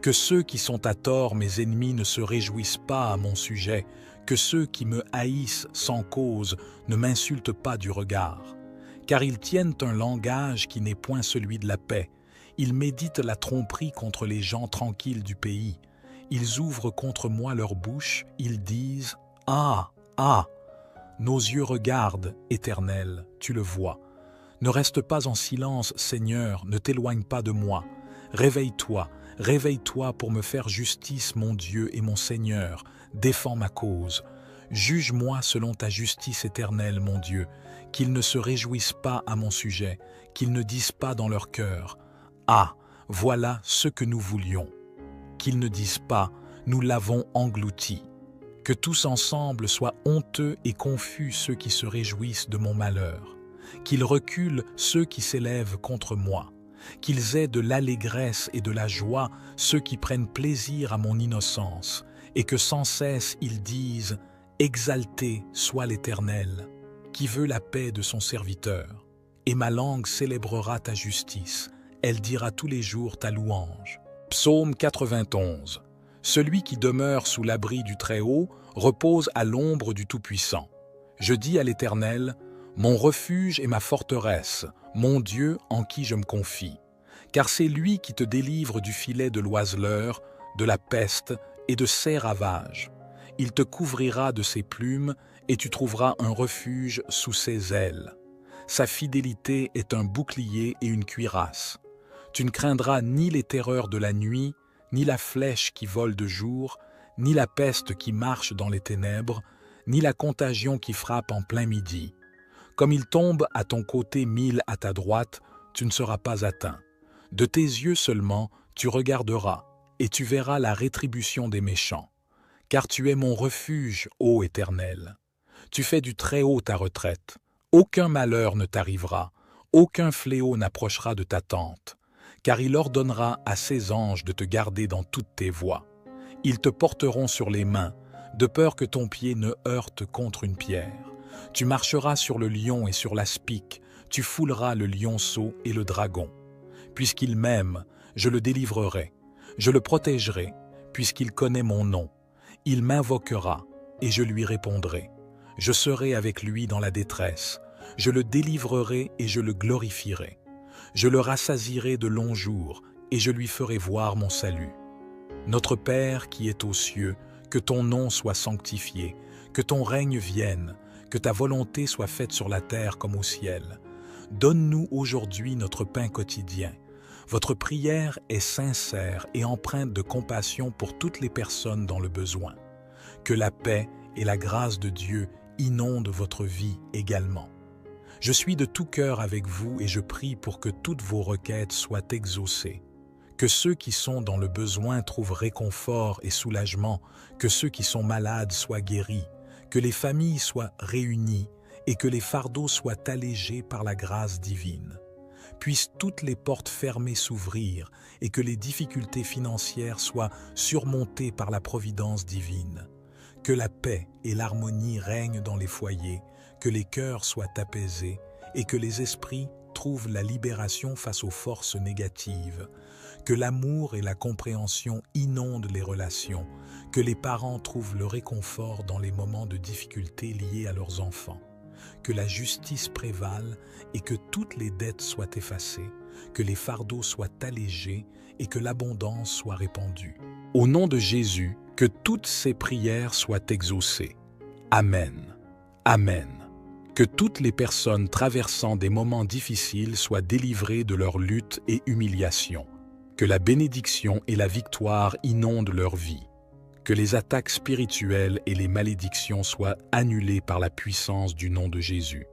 Que ceux qui sont à tort mes ennemis ne se réjouissent pas à mon sujet, que ceux qui me haïssent sans cause ne m'insultent pas du regard. Car ils tiennent un langage qui n'est point celui de la paix. Ils méditent la tromperie contre les gens tranquilles du pays. Ils ouvrent contre moi leur bouche, ils disent « Ah, ah !» Nos yeux regardent, Éternel, tu le vois. Ne reste pas en silence, Seigneur, ne t'éloigne pas de moi. Réveille-toi, réveille-toi pour me faire justice, mon Dieu et mon Seigneur. Défends ma cause. Juge-moi selon ta justice éternelle, mon Dieu. Qu'ils ne se réjouissent pas à mon sujet, qu'ils ne disent pas dans leur cœur « Ah, voilà ce que nous voulions ». Qu'ils ne disent pas « Nous l'avons englouti ». Que tous ensemble soient honteux et confus ceux qui se réjouissent de mon malheur. Qu'ils reculent ceux qui s'élèvent contre moi. Qu'ils aient de l'allégresse et de la joie ceux qui prennent plaisir à mon innocence, et que sans cesse ils disent « Exalté soit l'Éternel, qui veut la paix de son serviteur. Et ma langue célébrera ta justice, elle dira tous les jours ta louange. » Psaume 91. Celui qui demeure sous l'abri du Très-Haut repose à l'ombre du Tout-Puissant. Je dis à l'Éternel, mon refuge et ma forteresse, mon Dieu en qui je me confie. Car c'est lui qui te délivre du filet de l'oiseleur, de la peste et de ses ravages. Il te couvrira de ses plumes et tu trouveras un refuge sous ses ailes. Sa fidélité est un bouclier et une cuirasse. Tu ne craindras ni les terreurs de la nuit, ni la flèche qui vole de jour, ni la peste qui marche dans les ténèbres, ni la contagion qui frappe en plein midi. Comme il tombe à ton côté 1000 à ta droite, tu ne seras pas atteint. De tes yeux seulement, tu regarderas, et tu verras la rétribution des méchants. Car tu es mon refuge, ô Éternel. Tu fais du Très-Haut ta retraite. Aucun malheur ne t'arrivera, aucun fléau n'approchera de ta tente. Car il ordonnera à ses anges de te garder dans toutes tes voies. Ils te porteront sur les mains, de peur que ton pied ne heurte contre une pierre. Tu marcheras sur le lion et sur l'aspic, tu fouleras le lionceau et le dragon. Puisqu'il m'aime, je le délivrerai, je le protégerai, puisqu'il connaît mon nom. Il m'invoquera, et je lui répondrai. Je serai avec lui dans la détresse, je le délivrerai et je le glorifierai. Je le rassasierai de longs jours, et je lui ferai voir mon salut. Notre Père qui es aux cieux, que ton nom soit sanctifié, que ton règne vienne, que ta volonté soit faite sur la terre comme au ciel. Donne-nous aujourd'hui notre pain quotidien. Votre prière est sincère et empreinte de compassion pour toutes les personnes dans le besoin. Que la paix et la grâce de Dieu inondent votre vie également. Je suis de tout cœur avec vous et je prie pour que toutes vos requêtes soient exaucées. Que ceux qui sont dans le besoin trouvent réconfort et soulagement, que ceux qui sont malades soient guéris, que les familles soient réunies et que les fardeaux soient allégés par la grâce divine. Puissent toutes les portes fermées s'ouvrir et que les difficultés financières soient surmontées par la providence divine. Que la paix et l'harmonie règnent dans les foyers, que les cœurs soient apaisés et que les esprits trouvent la libération face aux forces négatives. Que l'amour et la compréhension inondent les relations, que les parents trouvent le réconfort dans les moments de difficulté liés à leurs enfants. Que la justice prévale et que toutes les dettes soient effacées, que les fardeaux soient allégés et que l'abondance soit répandue. Au nom de Jésus, que toutes ces prières soient exaucées. Amen. Amen. Que toutes les personnes traversant des moments difficiles soient délivrées de leur lutte et humiliation. Que la bénédiction et la victoire inondent leur vie. Que les attaques spirituelles et les malédictions soient annulées par la puissance du nom de Jésus.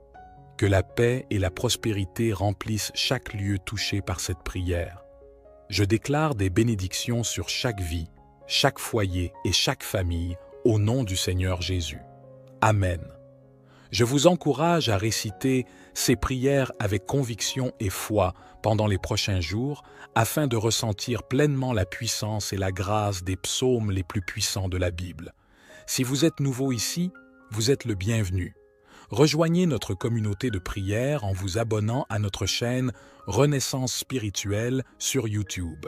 Que la paix et la prospérité remplissent chaque lieu touché par cette prière. Je déclare des bénédictions sur chaque vie, chaque foyer et chaque famille au nom du Seigneur Jésus. Amen. Je vous encourage à réciter ces prières avec conviction et foi pendant les prochains jours afin de ressentir pleinement la puissance et la grâce des psaumes les plus puissants de la Bible. Si vous êtes nouveau ici, vous êtes le bienvenu. Rejoignez notre communauté de prière en vous abonnant à notre chaîne Renaissance spirituelle sur YouTube.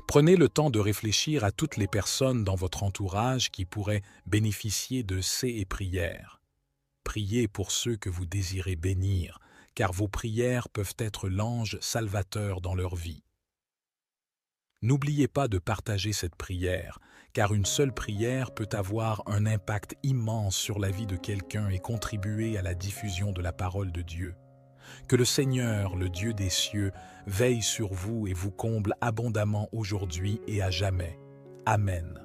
Prenez le temps de réfléchir à toutes les personnes dans votre entourage qui pourraient bénéficier de ces prières. Priez pour ceux que vous désirez bénir, car vos prières peuvent être l'ange salvateur dans leur vie. N'oubliez pas de partager cette prière, car une seule prière peut avoir un impact immense sur la vie de quelqu'un et contribuer à la diffusion de la parole de Dieu. Que le Seigneur, le Dieu des cieux, veille sur vous et vous comble abondamment aujourd'hui et à jamais. Amen.